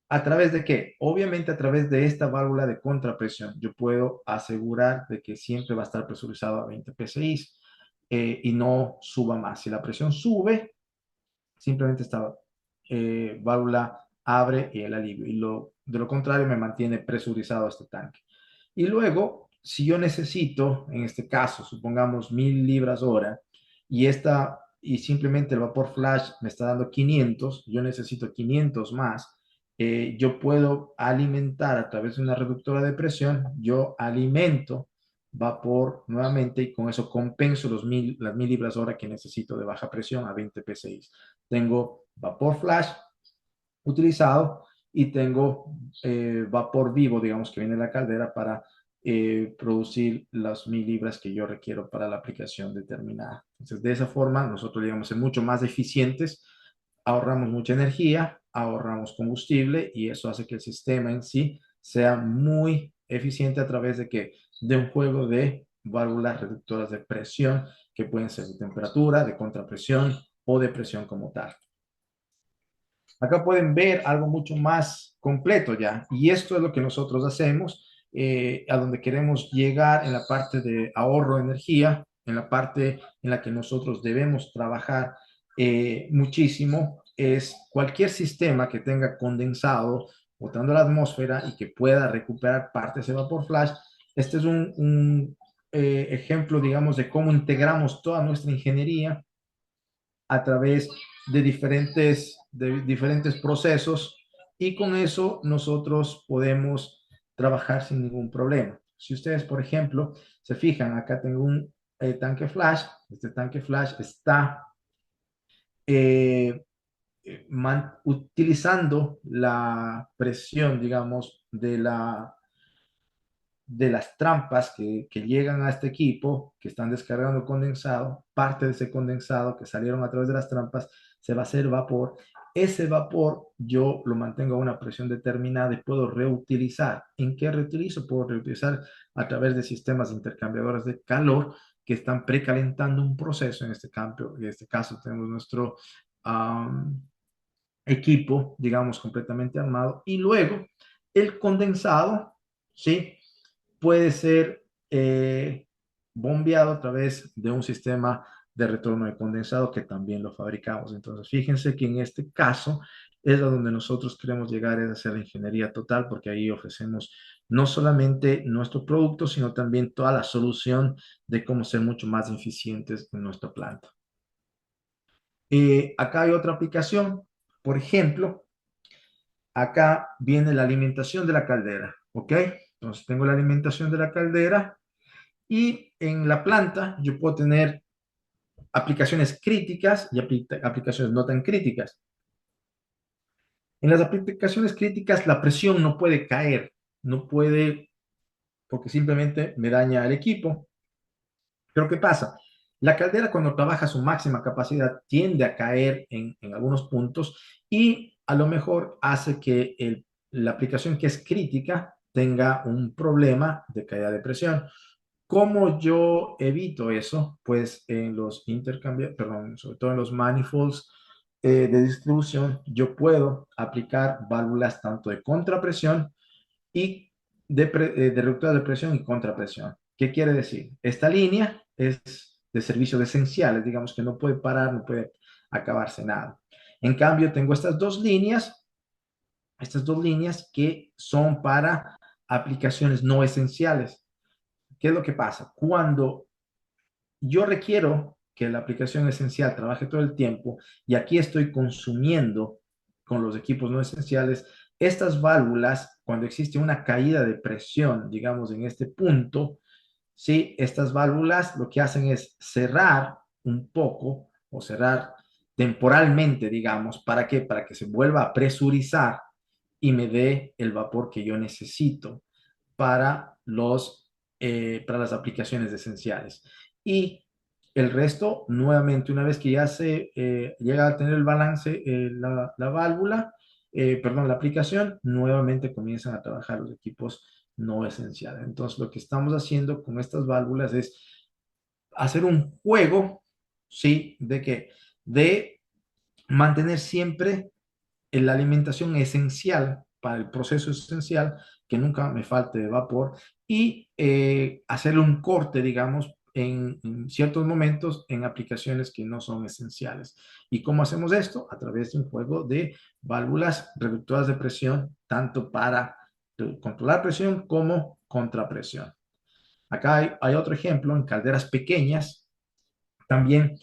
¿A través de qué? Obviamente a través de esta válvula de contrapresión. Yo puedo asegurar de que siempre va a estar presurizado a 20 psi y no suba más. Si la presión sube, simplemente esta válvula abre y el alivio. Y de lo contrario me mantiene presurizado este tanque. Y luego, si yo necesito, en este caso, supongamos 1000 libras hora, y simplemente el vapor flash me está dando 500, yo necesito 500 más, yo puedo alimentar a través de una reductora de presión, yo alimento vapor nuevamente y con eso compenso las 1000 libras hora que necesito de baja presión a 20 psi. Tengo vapor flash utilizado y tengo vapor vivo, digamos, que viene de la caldera para producir las 1000 libras que yo requiero para la aplicación determinada. Entonces, de esa forma, nosotros, digamos, ser mucho más eficientes, ahorramos mucha energía, ahorramos combustible y eso hace que el sistema en sí sea muy eficiente a través de que de un juego de válvulas reductoras de presión que pueden ser de temperatura, de contrapresión o de presión como tal. Acá pueden ver algo mucho más completo ya, y esto es lo que nosotros hacemos, a donde queremos llegar en la parte de ahorro de energía, en la parte en la que nosotros debemos trabajar muchísimo, es cualquier sistema que tenga condensado botando a la atmósfera y que pueda recuperar parte de ese vapor flash. Este es un ejemplo, digamos, de cómo integramos toda nuestra ingeniería a través de diferentes procesos y con eso nosotros podemos trabajar sin ningún problema. Si ustedes, por ejemplo, se fijan, acá tengo un tanque flash. Este tanque flash está eh, utilizando la presión, digamos, de las trampas que llegan a este equipo, que están descargando condensado. Parte de ese condensado que salieron a través de las trampas se va a hacer vapor. Ese vapor yo lo mantengo a una presión determinada y puedo reutilizar. ¿En qué reutilizo? Puedo reutilizar a través de sistemas intercambiadores de calor que están precalentando un proceso. En este caso tenemos nuestro equipo, digamos, completamente armado. Y luego el condensado, ¿sí? Puede ser bombeado a través de un sistema de retorno de condensado que también lo fabricamos. Entonces, fíjense que en este caso es a donde nosotros queremos llegar, es hacer la ingeniería total, porque ahí ofrecemos no solamente nuestro producto, sino también toda la solución de cómo ser mucho más eficientes en nuestra planta. Acá hay otra aplicación. Por ejemplo, acá viene la alimentación de la caldera, ¿ok? Entonces tengo la alimentación de la caldera y en la planta yo puedo tener aplicaciones críticas y aplicaciones no tan críticas. En las aplicaciones críticas la presión no puede caer, no puede, porque simplemente me daña el equipo. Pero ¿qué pasa? La caldera cuando trabaja a su máxima capacidad tiende a caer en algunos puntos y a lo mejor hace que la aplicación que es crítica tenga un problema de caída de presión. ¿Cómo yo evito eso? Pues en los perdón, sobre todo en los manifolds de distribución, yo puedo aplicar válvulas tanto de contrapresión y de reductora de presión y contrapresión. ¿Qué quiere decir? Esta línea es de servicios esenciales, digamos que no puede parar, no puede acabarse nada. En cambio, tengo estas dos líneas que son para aplicaciones no esenciales. ¿Qué es lo que pasa? Cuando yo requiero que la aplicación esencial trabaje todo el tiempo y aquí estoy consumiendo con los equipos no esenciales, estas válvulas, cuando existe una caída de presión, digamos, en este punto, ¿sí? Estas válvulas lo que hacen es cerrar un poco o cerrar temporalmente, digamos, ¿para qué? Para que se vuelva a presurizar y me dé el vapor que yo necesito para para las aplicaciones esenciales. Y el resto, nuevamente, una vez que ya se llega a tener el balance, la válvula, perdón, la aplicación, nuevamente comienzan a trabajar los equipos no esenciales. Entonces, lo que estamos haciendo con estas válvulas es hacer un juego, ¿sí? ¿De qué? De mantener siempre la alimentación esencial para el proceso esencial, que nunca me falte de vapor, y hacerle un corte, digamos, en ciertos momentos en aplicaciones que no son esenciales. ¿Y cómo hacemos esto? A través de un juego de válvulas reductoras de presión, tanto para controlar presión como contrapresión. Acá hay otro ejemplo en calderas pequeñas. También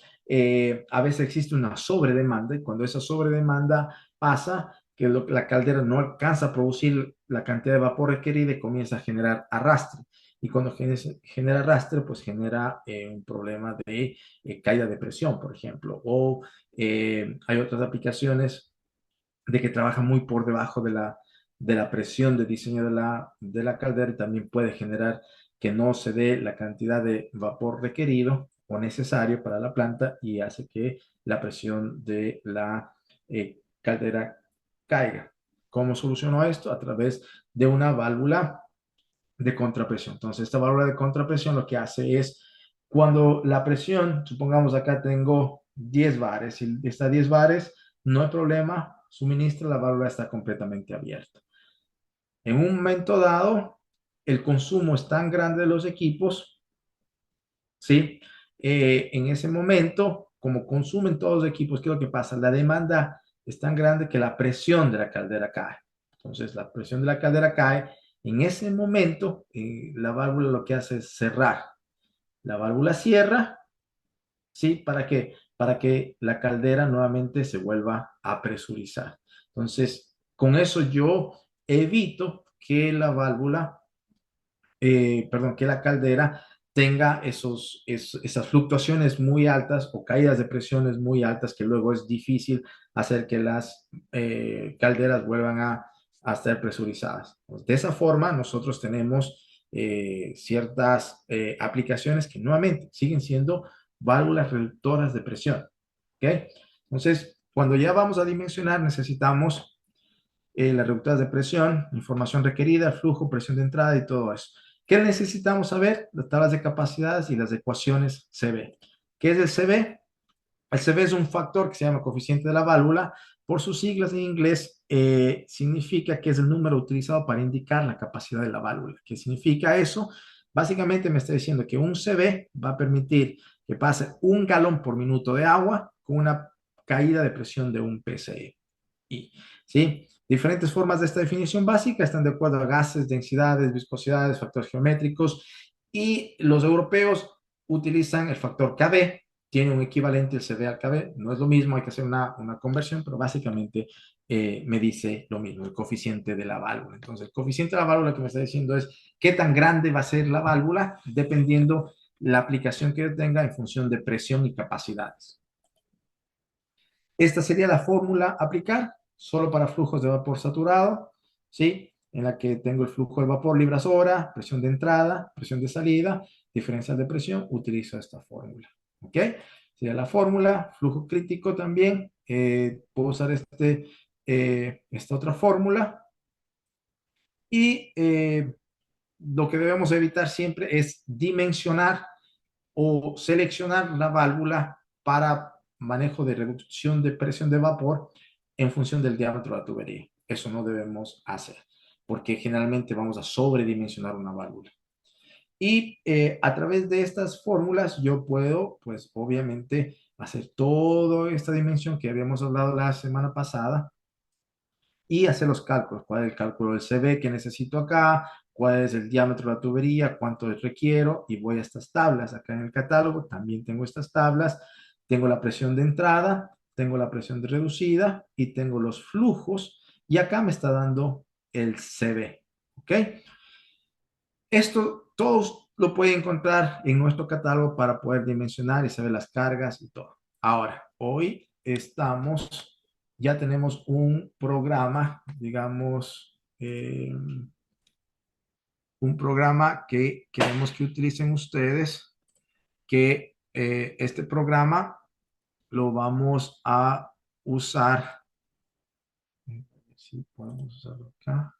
a veces existe una sobredemanda y cuando esa sobredemanda pasa, que la caldera no alcanza a producir la cantidad de vapor requerida y comienza a generar arrastre. Y cuando genera arrastre, pues genera un problema de caída de presión, por ejemplo. O hay otras aplicaciones de que trabaja muy por debajo de la presión de diseño de la caldera y también puede generar que no se dé la cantidad de vapor requerido o necesario para la planta y hace que la presión de la caldera caiga. ¿Cómo soluciono esto? A través de una válvula de contrapresión. Entonces, esta válvula de contrapresión lo que hace es, cuando la presión, supongamos acá tengo 10 bares, si está a 10 bares, no hay problema, suministra, la válvula está completamente abierta. En un momento dado, el consumo es tan grande de los equipos, ¿sí? En ese momento, como consumen todos los equipos, ¿qué es lo que pasa? La demanda es tan grande que la presión de la caldera cae. Entonces, la presión de la caldera cae. En ese momento, la válvula lo que hace es cerrar. La válvula cierra, ¿sí? ¿Para qué? Para que la caldera nuevamente se vuelva a presurizar. Entonces, con eso yo evito que la válvula perdón, que la caldera tenga esas fluctuaciones muy altas o caídas de presiones muy altas que luego es difícil hacer que las calderas vuelvan a estar presurizadas. Pues de esa forma, nosotros tenemos ciertas aplicaciones que nuevamente siguen siendo válvulas reductoras de presión. ¿Ok? Entonces, cuando ya vamos a dimensionar, necesitamos las reductoras de presión, información requerida, flujo, presión de entrada y todo eso. ¿Qué necesitamos saber? Las tablas de capacidades y las ecuaciones CB. ¿Qué es el CB? El CB es un factor que se llama coeficiente de la válvula. Por sus siglas en inglés, significa que es el número utilizado para indicar la capacidad de la válvula. ¿Qué significa eso? Básicamente me está diciendo que un CB va a permitir que pase 1 galón por minuto de agua con una caída de presión de 1 psi. ¿Sí? Diferentes formas de esta definición básica están de acuerdo a gases, densidades, viscosidades, factores geométricos y los europeos utilizan el factor KB, tiene un equivalente el CD al KB, no es lo mismo, hay que hacer una conversión, pero básicamente me dice lo mismo, el coeficiente de la válvula. Entonces, el coeficiente de la válvula que me está diciendo es qué tan grande va a ser la válvula dependiendo la aplicación que tenga en función de presión y capacidades. Esta sería la fórmula a aplicar solo para flujos de vapor saturado, ¿sí? En la que tengo el flujo de vapor libras hora, presión de entrada, presión de salida, diferencial de presión, utilizo esta fórmula, ¿ok? Sería la fórmula, flujo crítico también, puedo usar esta otra fórmula y lo que debemos evitar siempre es dimensionar o seleccionar la válvula para manejo de reducción de presión de vapor en función del diámetro de la tubería. Eso no debemos hacer, porque generalmente vamos a sobredimensionar una válvula. Y a través de estas fórmulas yo puedo, pues obviamente, hacer toda esta dimensión que habíamos hablado la semana pasada y hacer los cálculos. ¿Cuál es el cálculo del CB que necesito acá? ¿Cuál es el diámetro de la tubería? ¿Cuánto requiero? Y voy a estas tablas. Acá en el catálogo también tengo estas tablas. Tengo la presión de entrada, tengo la presión de reducida y tengo los flujos. Y acá me está dando el CB. ¿Ok? Esto todos lo pueden encontrar en nuestro catálogo para poder dimensionar y saber las cargas y todo. Ahora, hoy ya tenemos un programa, digamos, un programa que queremos que utilicen ustedes, que este programa lo vamos a usar. Si podemos usarlo acá.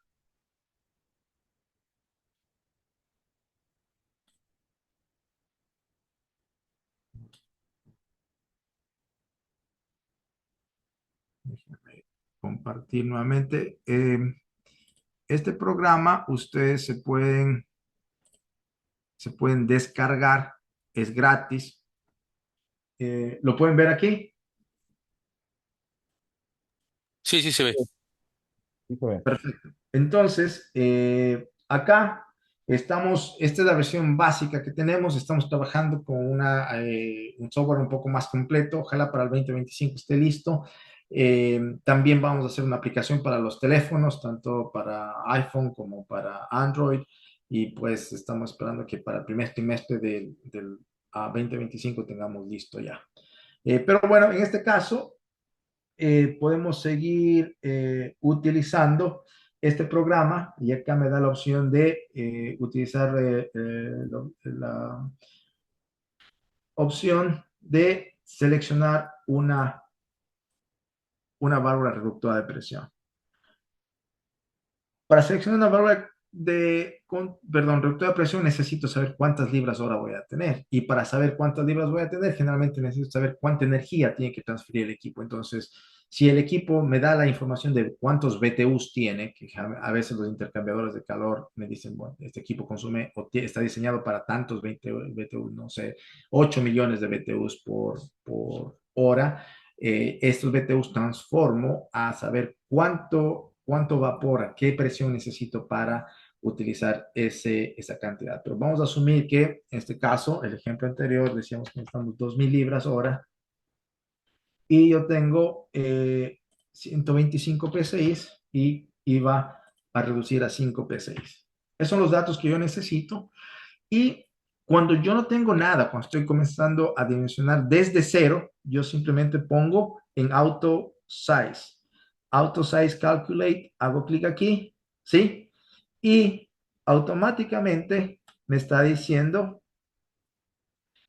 Déjenme compartir nuevamente. Este programa ustedes se pueden descargar, es gratis. ¿Lo pueden ver aquí? Sí, sí se ve. Sí se ve. Perfecto. Entonces, acá esta es la versión básica que tenemos, estamos trabajando con un software un poco más completo, ojalá para el 2025 esté listo. También vamos a hacer una aplicación para los teléfonos, tanto para iPhone como para Android, y pues estamos esperando que para el primer trimestre del 2025 tengamos listo ya. Pero bueno, en este caso, podemos seguir utilizando este programa y acá me da la opción de utilizar la opción de seleccionar una válvula reductora de presión. Para seleccionar una válvula reductora de presión necesito saber cuántas libras hora voy a tener. Y para saber cuántas libras voy a tener, generalmente necesito saber cuánta energía tiene que transferir el equipo. Entonces, si el equipo me da la información de cuántos BTUs tiene, que a veces los intercambiadores de calor me dicen, bueno, este equipo consume o está diseñado para tantos BTUs, no sé, 8 millones de BTUs por hora. Estos BTUs transformo a saber cuánto vapor, a qué presión necesito para utilizar esa cantidad. Pero vamos a asumir que en este caso, el ejemplo anterior, decíamos que necesitamos 2.000 libras hora y yo tengo 125 PSI y iba a reducir a 5 PSI. Esos son los datos que yo necesito. Y cuando yo no tengo nada, cuando estoy comenzando a dimensionar desde cero, yo simplemente pongo en Auto Size. Auto Size Calculate, hago clic aquí, ¿sí? Y automáticamente me está diciendo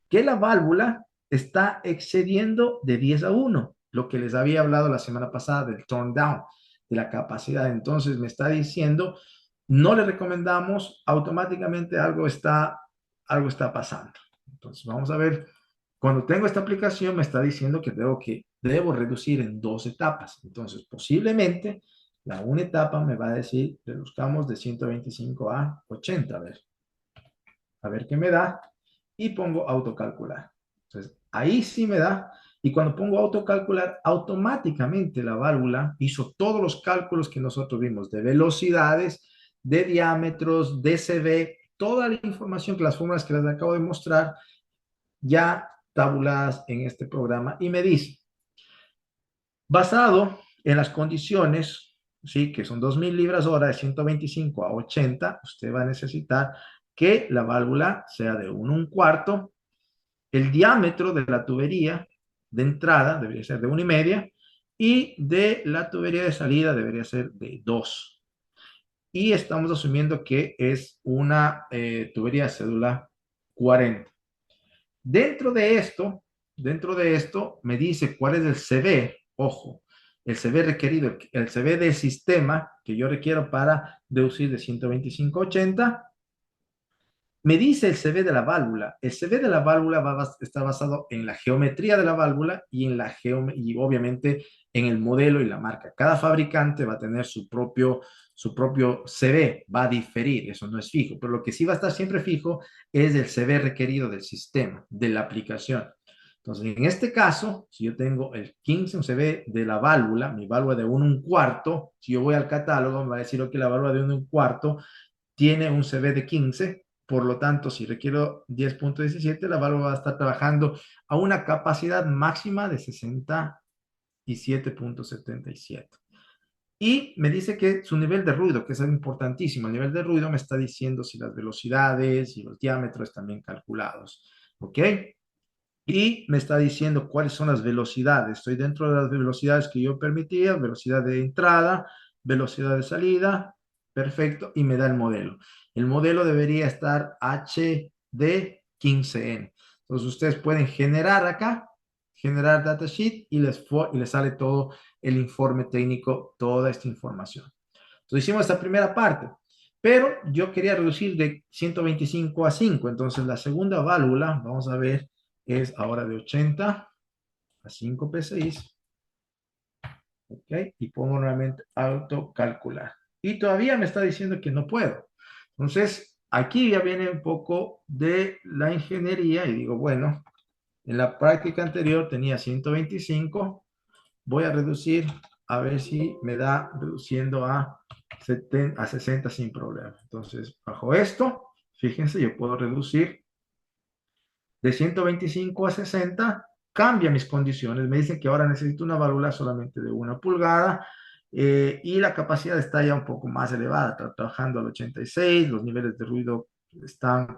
que la válvula está excediendo de 10 a 1, lo que les había hablado la semana pasada del turn down, de la capacidad. Entonces me está diciendo, no le recomendamos, automáticamente algo está pasando. Entonces vamos a ver, cuando tengo esta aplicación me está diciendo que debo reducir en 2 etapas. Entonces posiblemente la una etapa me va a decir, reduzcamos de 125 a 80, a ver qué me da, y pongo autocalcular. Entonces, ahí sí me da, y cuando pongo autocalcular, automáticamente la válvula hizo todos los cálculos que nosotros vimos, de velocidades, de diámetros, de CV, toda la información que las fórmulas que les acabo de mostrar, ya tabuladas en este programa, y me dice, basado en las condiciones, ¿sí? Que son 2.000 libras hora de 125 a 80, usted va a necesitar que la válvula sea de 1 1/4, el diámetro de la tubería de entrada debería ser de 1,5 y de la tubería de salida debería ser de 2. Y estamos asumiendo que es una tubería cédula 40. Dentro de esto me dice cuál es el CV, ojo, el CV requerido, el CV del sistema que yo requiero para deducir de 125 a 80. Me dice el CV de la válvula. El CV de la válvula está basado en la geometría de la válvula y obviamente en el modelo y la marca. Cada fabricante va a tener su propio CV, va a diferir, eso no es fijo, pero lo que sí va a estar siempre fijo es el CV requerido del sistema, de la aplicación. Entonces, en este caso, si yo tengo el 15, un CV de la válvula, mi válvula de 1 1/4, si yo voy al catálogo, me va a decir que la válvula de 1 1/4 tiene un CV de 15, por lo tanto, si requiero 10.17, la válvula va a estar trabajando a una capacidad máxima de 67.77. Y me dice que su nivel de ruido, que es algo importantísimo, el nivel de ruido me está diciendo si las velocidades y los diámetros están bien calculados. ¿Ok? Y me está diciendo cuáles son las velocidades. Estoy dentro de las velocidades que yo permitía, velocidad de entrada, velocidad de salida, perfecto, y me da el modelo. El modelo debería estar HD15N. Entonces ustedes pueden generar acá, generar datasheet y les sale todo el informe técnico, toda esta información. Entonces hicimos esta primera parte, pero yo quería reducir de 125 a 5. Entonces la segunda válvula, vamos a ver, es ahora de 80 a 5 PSI. ¿Ok? Y pongo nuevamente autocalcular. Y todavía me está diciendo que no puedo. Entonces, aquí ya viene un poco de la ingeniería y digo, bueno, en la práctica anterior tenía 125, voy a reducir, a ver si me da reduciendo a 60 sin problema. Entonces, bajo esto, fíjense, yo puedo reducir de 125 a 60, cambia mis condiciones. Me dicen que ahora necesito una válvula solamente de 1 pulgada y la capacidad está ya un poco más elevada, trabajando al 86, los niveles de ruido están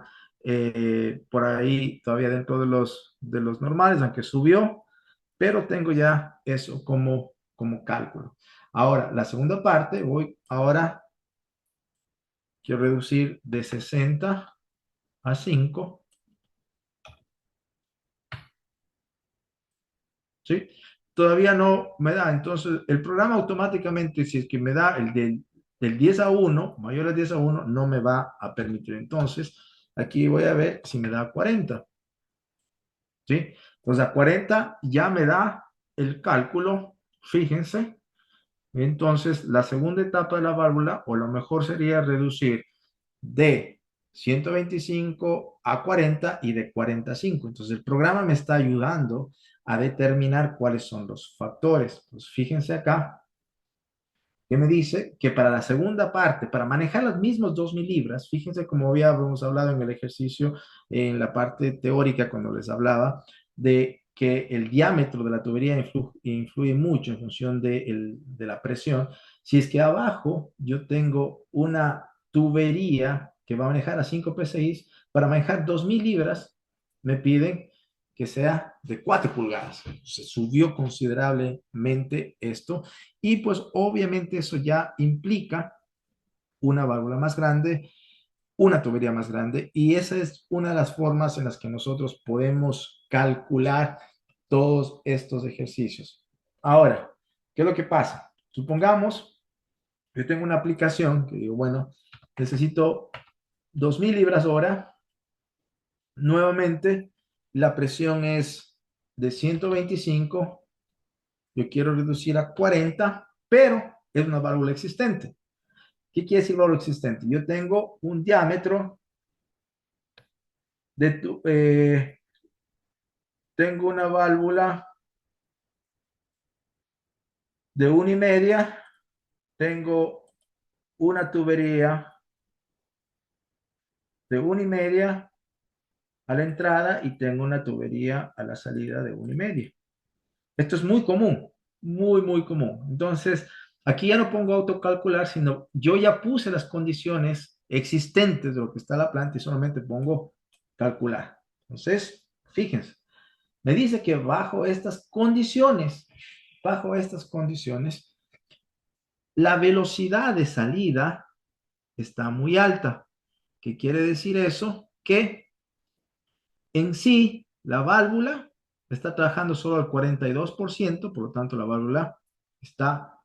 por ahí todavía dentro de los normales, aunque subió, pero tengo ya eso como como cálculo. Ahora, la segunda parte, quiero reducir de 60 a 5, ¿sí? Todavía no me da, entonces el programa automáticamente, si es que me da del 10 a 1, mayor a 10 a 1, no me va a permitir. Entonces, aquí voy a ver si me da 40, ¿sí? Entonces, a 40 ya me da el cálculo, fíjense. Entonces, la segunda etapa de la válvula, o lo mejor sería reducir de 125 a 40 y de 40 a 5. Entonces, el programa me está ayudando a determinar cuáles son los factores. Pues fíjense acá que me dice que para la segunda parte, para manejar las mismas 2.000 libras, fíjense como habíamos hablado en el ejercicio, en la parte teórica, cuando les hablaba de que el diámetro de la tubería influye mucho en función de la presión. Si es que abajo yo tengo una tubería que va a manejar a 5 PSI, para manejar 2.000 libras, me piden que sea de 4 pulgadas. Se subió considerablemente esto y pues obviamente eso ya implica una válvula más grande, una tubería más grande, y esa es una de las formas en las que nosotros podemos calcular todos estos ejercicios. Ahora, ¿qué es lo que pasa? Supongamos, yo tengo una aplicación que digo, bueno, necesito 2.000 libras hora. Nuevamente, la presión es de 125. Yo quiero reducir a 40, pero es una válvula existente. ¿Qué quiere decir válvula existente? Yo tengo un diámetro tengo una válvula de 1,5, tengo una tubería de 1,5 a la entrada y tengo una tubería a la salida de 1,5. Esto es muy común, muy, muy común. Entonces, aquí ya no pongo autocalcular, sino yo ya puse las condiciones existentes de lo que está en la planta y solamente pongo calcular. Entonces, fíjense, me dice que bajo estas condiciones, la velocidad de salida está muy alta. ¿Qué quiere decir eso? Que en sí, la válvula está trabajando solo al 42%, por lo tanto la válvula está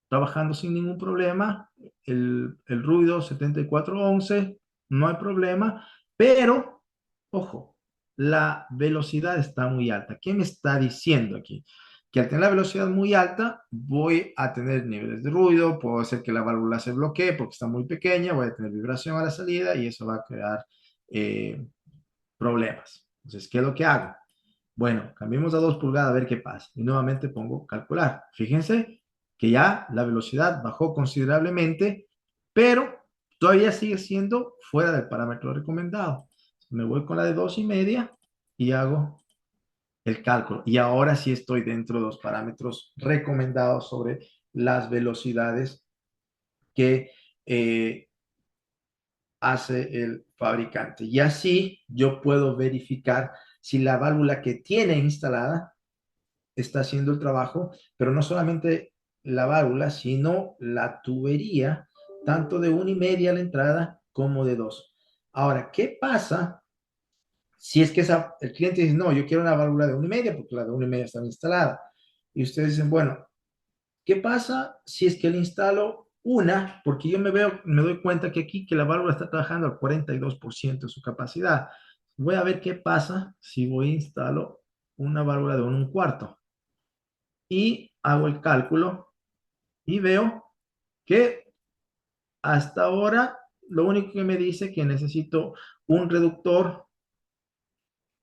trabajando sin ningún problema. El ruido 7411, no hay problema, pero, ojo, la velocidad está muy alta. ¿Qué me está diciendo aquí? Que al tener la velocidad muy alta, voy a tener niveles de ruido, puedo hacer que la válvula se bloquee porque está muy pequeña, voy a tener vibración a la salida y eso va a crear eh, problemas. Entonces, ¿qué es lo que hago? Bueno, cambiemos a 2 pulgadas a ver qué pasa. Y nuevamente pongo calcular. Fíjense que ya la velocidad bajó considerablemente, pero todavía sigue siendo fuera del parámetro recomendado. Me voy con la de 2,5 y hago el cálculo. Y ahora sí estoy dentro de los parámetros recomendados sobre las velocidades que hace el fabricante. Y así yo puedo verificar si la válvula que tiene instalada está haciendo el trabajo, pero no solamente la válvula, sino la tubería, tanto de 1,5 a la entrada como de 2. Ahora, ¿qué pasa si es que el cliente dice, no, yo quiero una válvula de 1,5 porque la de 1,5 está instalada? Y ustedes dicen, bueno, ¿qué pasa si es que le instalo una? Porque yo me doy cuenta que aquí que la válvula está trabajando al 42% de su capacidad. Voy a ver qué pasa si voy a instalo una válvula de 1,25 y hago el cálculo y veo que hasta ahora lo único que me dice es que necesito un reductor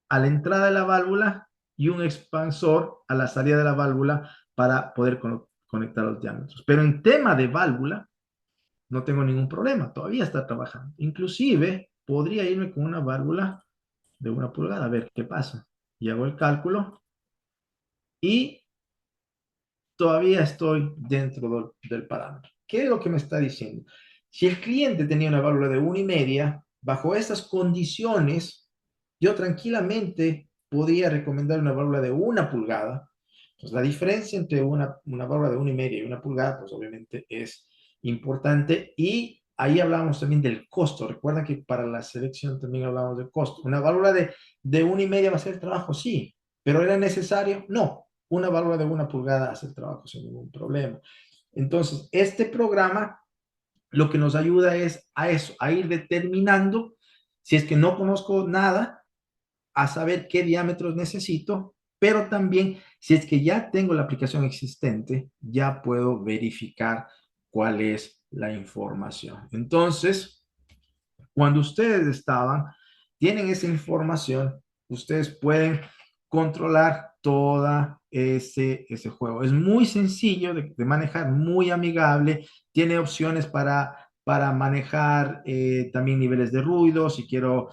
a la entrada de la válvula y un expansor a la salida de la válvula para poder conectar los diámetros. Pero en tema de válvula no tengo ningún problema, todavía está trabajando. Inclusive podría irme con una válvula de 1 pulgada a ver qué pasa. Y hago el cálculo y todavía estoy dentro del parámetro. ¿Qué es lo que me está diciendo? Si el cliente tenía una válvula de 1,5, bajo estas condiciones, yo tranquilamente podría recomendar una válvula de 1 pulgada, Entonces, la diferencia entre una válvula de 1,5 y 1 pulgada, pues obviamente es importante. Y ahí hablamos también del costo. Recuerda que para la selección también hablamos del costo. Una válvula de 1,5 va a hacer el trabajo, sí, pero ¿era necesario? No. Una válvula de 1 pulgada hace el trabajo sin ningún problema. Entonces, este programa lo que nos ayuda es a eso, a ir determinando, si es que no conozco nada, a saber qué diámetros necesito, pero también si es que ya tengo la aplicación existente, ya puedo verificar cuál es la información. Entonces, cuando ustedes tienen esa información, ustedes pueden controlar toda ese juego. Es muy sencillo de manejar, muy amigable, tiene opciones para manejar también niveles de ruido. Si quiero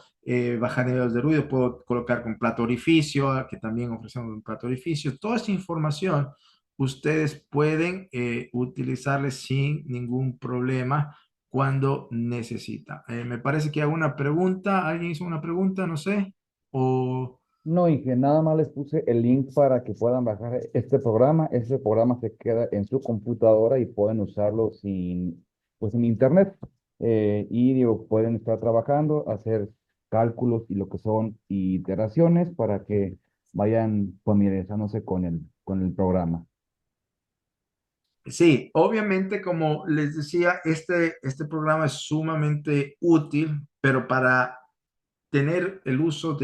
bajar niveles de ruido, puedo colocar con plato orificio, que también ofrecemos un plato orificio. Toda esta información ustedes pueden utilizarla sin ningún problema cuando necesita. Me parece que hago una pregunta. ¿Alguien hizo una pregunta? No sé. O No, y que nada más les puse el link para que puedan bajar este programa. Este programa se queda en su computadora y pueden usarlo sin, pues, sin internet. Y digo, pueden estar trabajando, hacer cálculos y lo que son iteraciones para que vayan familiarizándose con el programa. sí, obviamente, como les decía, este programa es sumamente útil, pero para tener el uso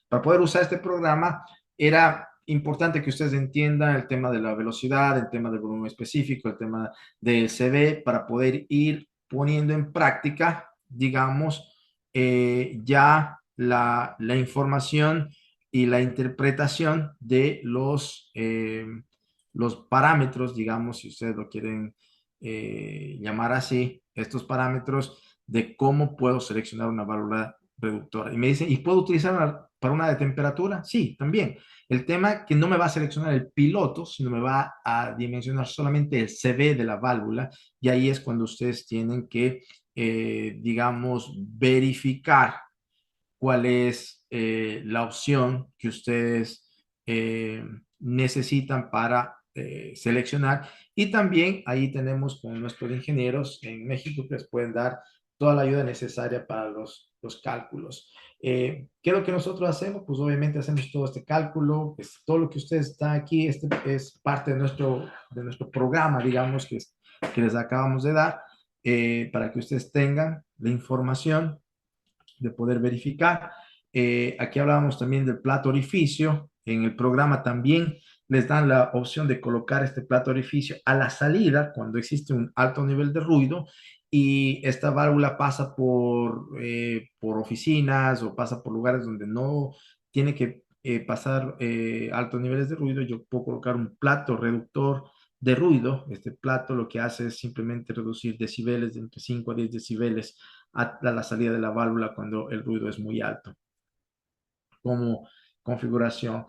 para poder usar este programa, era importante que ustedes entiendan el tema de la velocidad, el tema del volumen específico, el tema del CV, para poder ir poniendo en práctica, digamos, ya la información y la interpretación de los parámetros, digamos, si ustedes lo quieren llamar así, estos parámetros de cómo puedo seleccionar una válvula reductora. Y me dice, ¿y puedo utilizarla para una de temperatura? Sí, también. El tema que no me va a seleccionar el piloto, sino me va a dimensionar solamente el CV de la válvula, y ahí es cuando ustedes tienen que, digamos, verificar cuál es la opción que ustedes necesitan para seleccionar. Y también ahí tenemos con nuestros ingenieros en México que les pueden dar toda la ayuda necesaria para los cálculos. ¿Qué es lo que nosotros hacemos? Pues obviamente hacemos todo este cálculo, pues, todo lo que ustedes están aquí, este es parte de nuestro programa, digamos, que les acabamos de dar, para que ustedes tengan la información de poder verificar. Aquí hablábamos también del plato orificio. En el programa también les dan la opción de colocar este plato orificio a la salida cuando existe un alto nivel de ruido y esta válvula pasa por oficinas o pasa por lugares donde no tiene que pasar altos niveles de ruido. Yo puedo colocar un plato reductor de ruido. Este plato lo que hace es simplemente reducir decibeles de entre 5 a 10 decibeles a la salida de la válvula cuando el ruido es muy alto. Como configuración,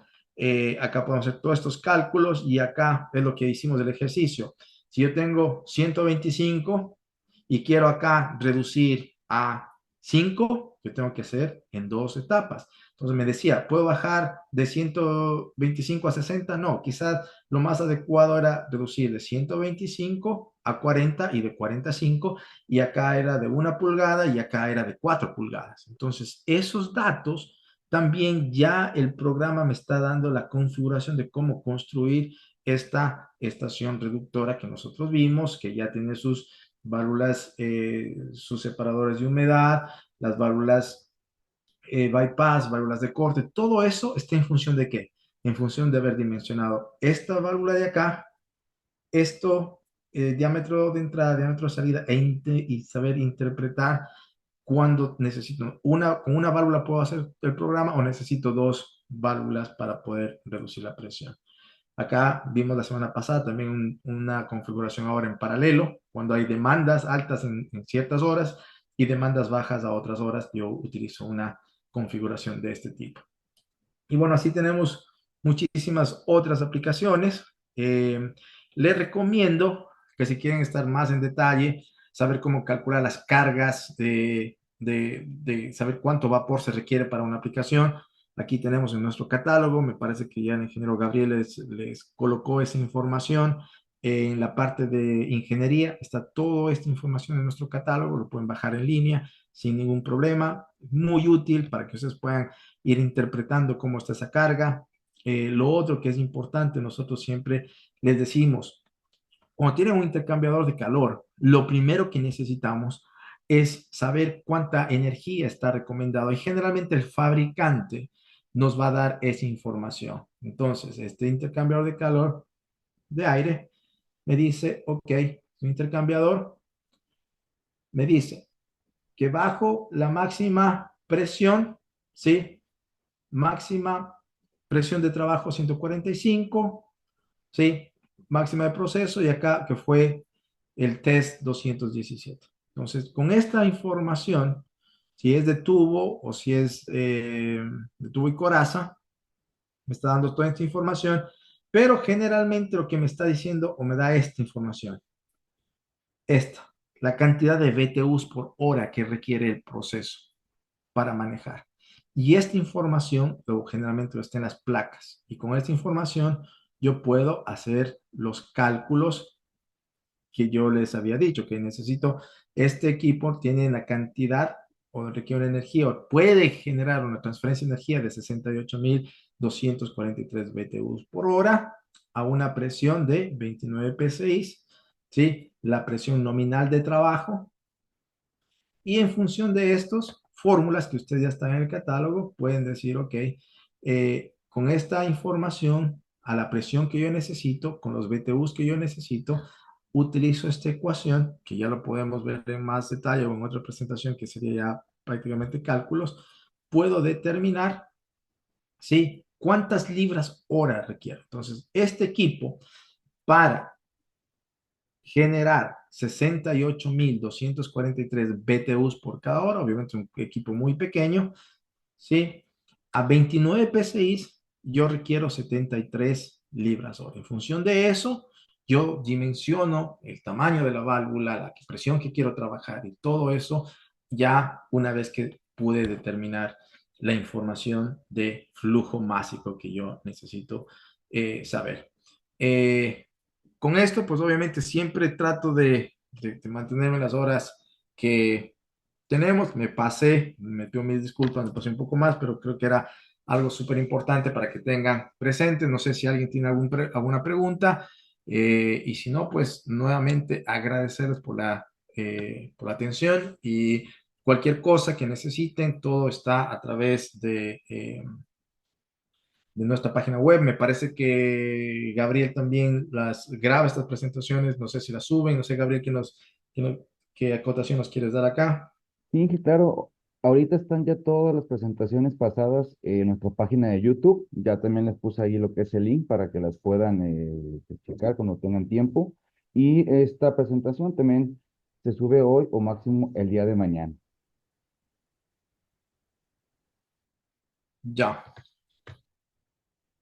acá podemos hacer todos estos cálculos y acá es lo que hicimos del ejercicio. Si yo tengo 125 y quiero acá reducir a 5, yo tengo que hacer en 2 etapas. Entonces me decía, ¿puedo bajar de 125 a 60? No, quizás lo más adecuado era reducir de 125 a 40 y de 45, y acá era de 1 pulgada y acá era de 4 pulgadas. Entonces, esos datos también ya el programa me está dando la configuración de cómo construir esta estación reductora que nosotros vimos, que ya tiene sus válvulas, sus separadores de humedad, las válvulas bypass, válvulas de corte. Todo eso está en función de qué? En función de haber dimensionado esta válvula de acá, esto, diámetro de entrada, diámetro de salida, y saber interpretar cuando necesito con una válvula puedo hacer el programa o necesito 2 válvulas para poder reducir la presión. Acá vimos la semana pasada también una configuración ahora en paralelo, cuando hay demandas altas en ciertas horas y demandas bajas a otras horas, yo utilizo una configuración de este tipo. Y bueno, así tenemos muchísimas otras aplicaciones. Les recomiendo que si quieren estar más en detalle, saber cómo calcular las cargas, de saber cuánto vapor se requiere para una aplicación, Aquí tenemos en nuestro catálogo, me parece que ya el ingeniero Gabriel les colocó esa información. En la parte de ingeniería está toda esta información en nuestro catálogo, lo pueden bajar en línea sin ningún problema, muy útil para que ustedes puedan ir interpretando cómo está esa carga. Lo otro que es importante, nosotros siempre les decimos, cuando tienen un intercambiador de calor, lo primero que necesitamos es saber cuánta energía está recomendado y generalmente el fabricante nos va a dar esa información. Entonces, este intercambiador de calor de aire me dice, ok, su intercambiador me dice que bajo la máxima presión, ¿sí? Máxima presión de trabajo 145, ¿sí? Máxima de proceso y acá que fue el test 217. Entonces, con esta información, si es de tubo o si es de tubo y coraza, me está dando toda esta información, pero generalmente lo que me está diciendo o me da esta información, esta, la cantidad de BTUs por hora que requiere el proceso para manejar. Y esta información generalmente está en las placas. Y con esta información yo puedo hacer los cálculos que yo les había dicho, que necesito, este equipo tiene la cantidad o requiere una energía o puede generar una transferencia de energía de 68.243 BTUs por hora a una presión de 29 PSI, ¿sí? La presión nominal de trabajo y en función de estos fórmulas que ustedes ya están en el catálogo, pueden decir, ok, con esta información, a la presión que yo necesito, con los BTUs que yo necesito, utilizo esta ecuación, que ya lo podemos ver en más detalle o en otra presentación, que sería ya prácticamente cálculos, puedo determinar, ¿sí? ¿Cuántas libras hora requiero? Entonces, este equipo, para generar 68.243 BTUs por cada hora, obviamente un equipo muy pequeño, ¿sí? A 29 PSI yo requiero 73 libras hora. En función de eso, yo dimensiono el tamaño de la válvula, la presión que quiero trabajar y todo eso ya una vez que pude determinar la información de flujo másico que yo necesito saber. Con esto, pues obviamente siempre trato de mantenerme las horas que tenemos. Me pasé, me pido mis disculpas, me pasé un poco más, pero creo que era algo súper importante para que tengan presente. No sé si alguien tiene alguna pregunta. Y si no, pues nuevamente agradecerles por la atención y cualquier cosa que necesiten, todo está a través de nuestra página web. Me parece que Gabriel también las graba estas presentaciones, no sé si las suben, no sé, Gabriel, qué acotación nos quieres dar acá. Sí, que claro, ahorita están ya todas las presentaciones pasadas en nuestra página de YouTube. Ya también les puse ahí lo que es el link para que las puedan checar cuando tengan tiempo. Y esta presentación también se sube hoy o máximo el día de mañana. Ya.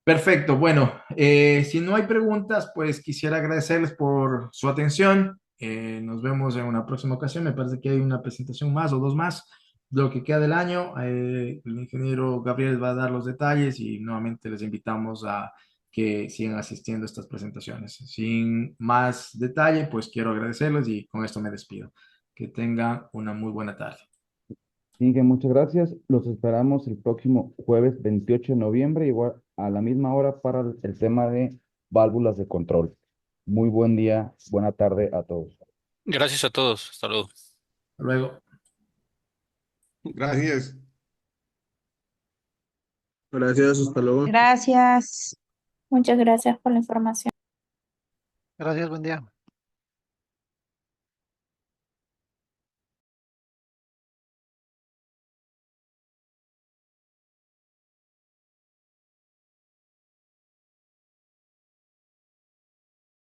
Perfecto. Bueno, si no hay preguntas, pues quisiera agradecerles por su atención. Nos vemos en una próxima ocasión. Me parece que hay una presentación más o dos más de lo que queda del año. El ingeniero Gabriel va a dar los detalles y nuevamente les invitamos a que sigan asistiendo a estas presentaciones. Sin más detalle, pues quiero agradecerles y con esto me despido. Que tengan una muy buena tarde. Así que muchas gracias. Los esperamos el próximo jueves 28 de noviembre, igual a la misma hora para el tema de válvulas de control. Muy buen día, buena tarde a todos. Gracias a todos. Hasta luego. Hasta luego. Gracias. Gracias, hasta luego. Gracias. Muchas gracias por la información. Gracias, buen día.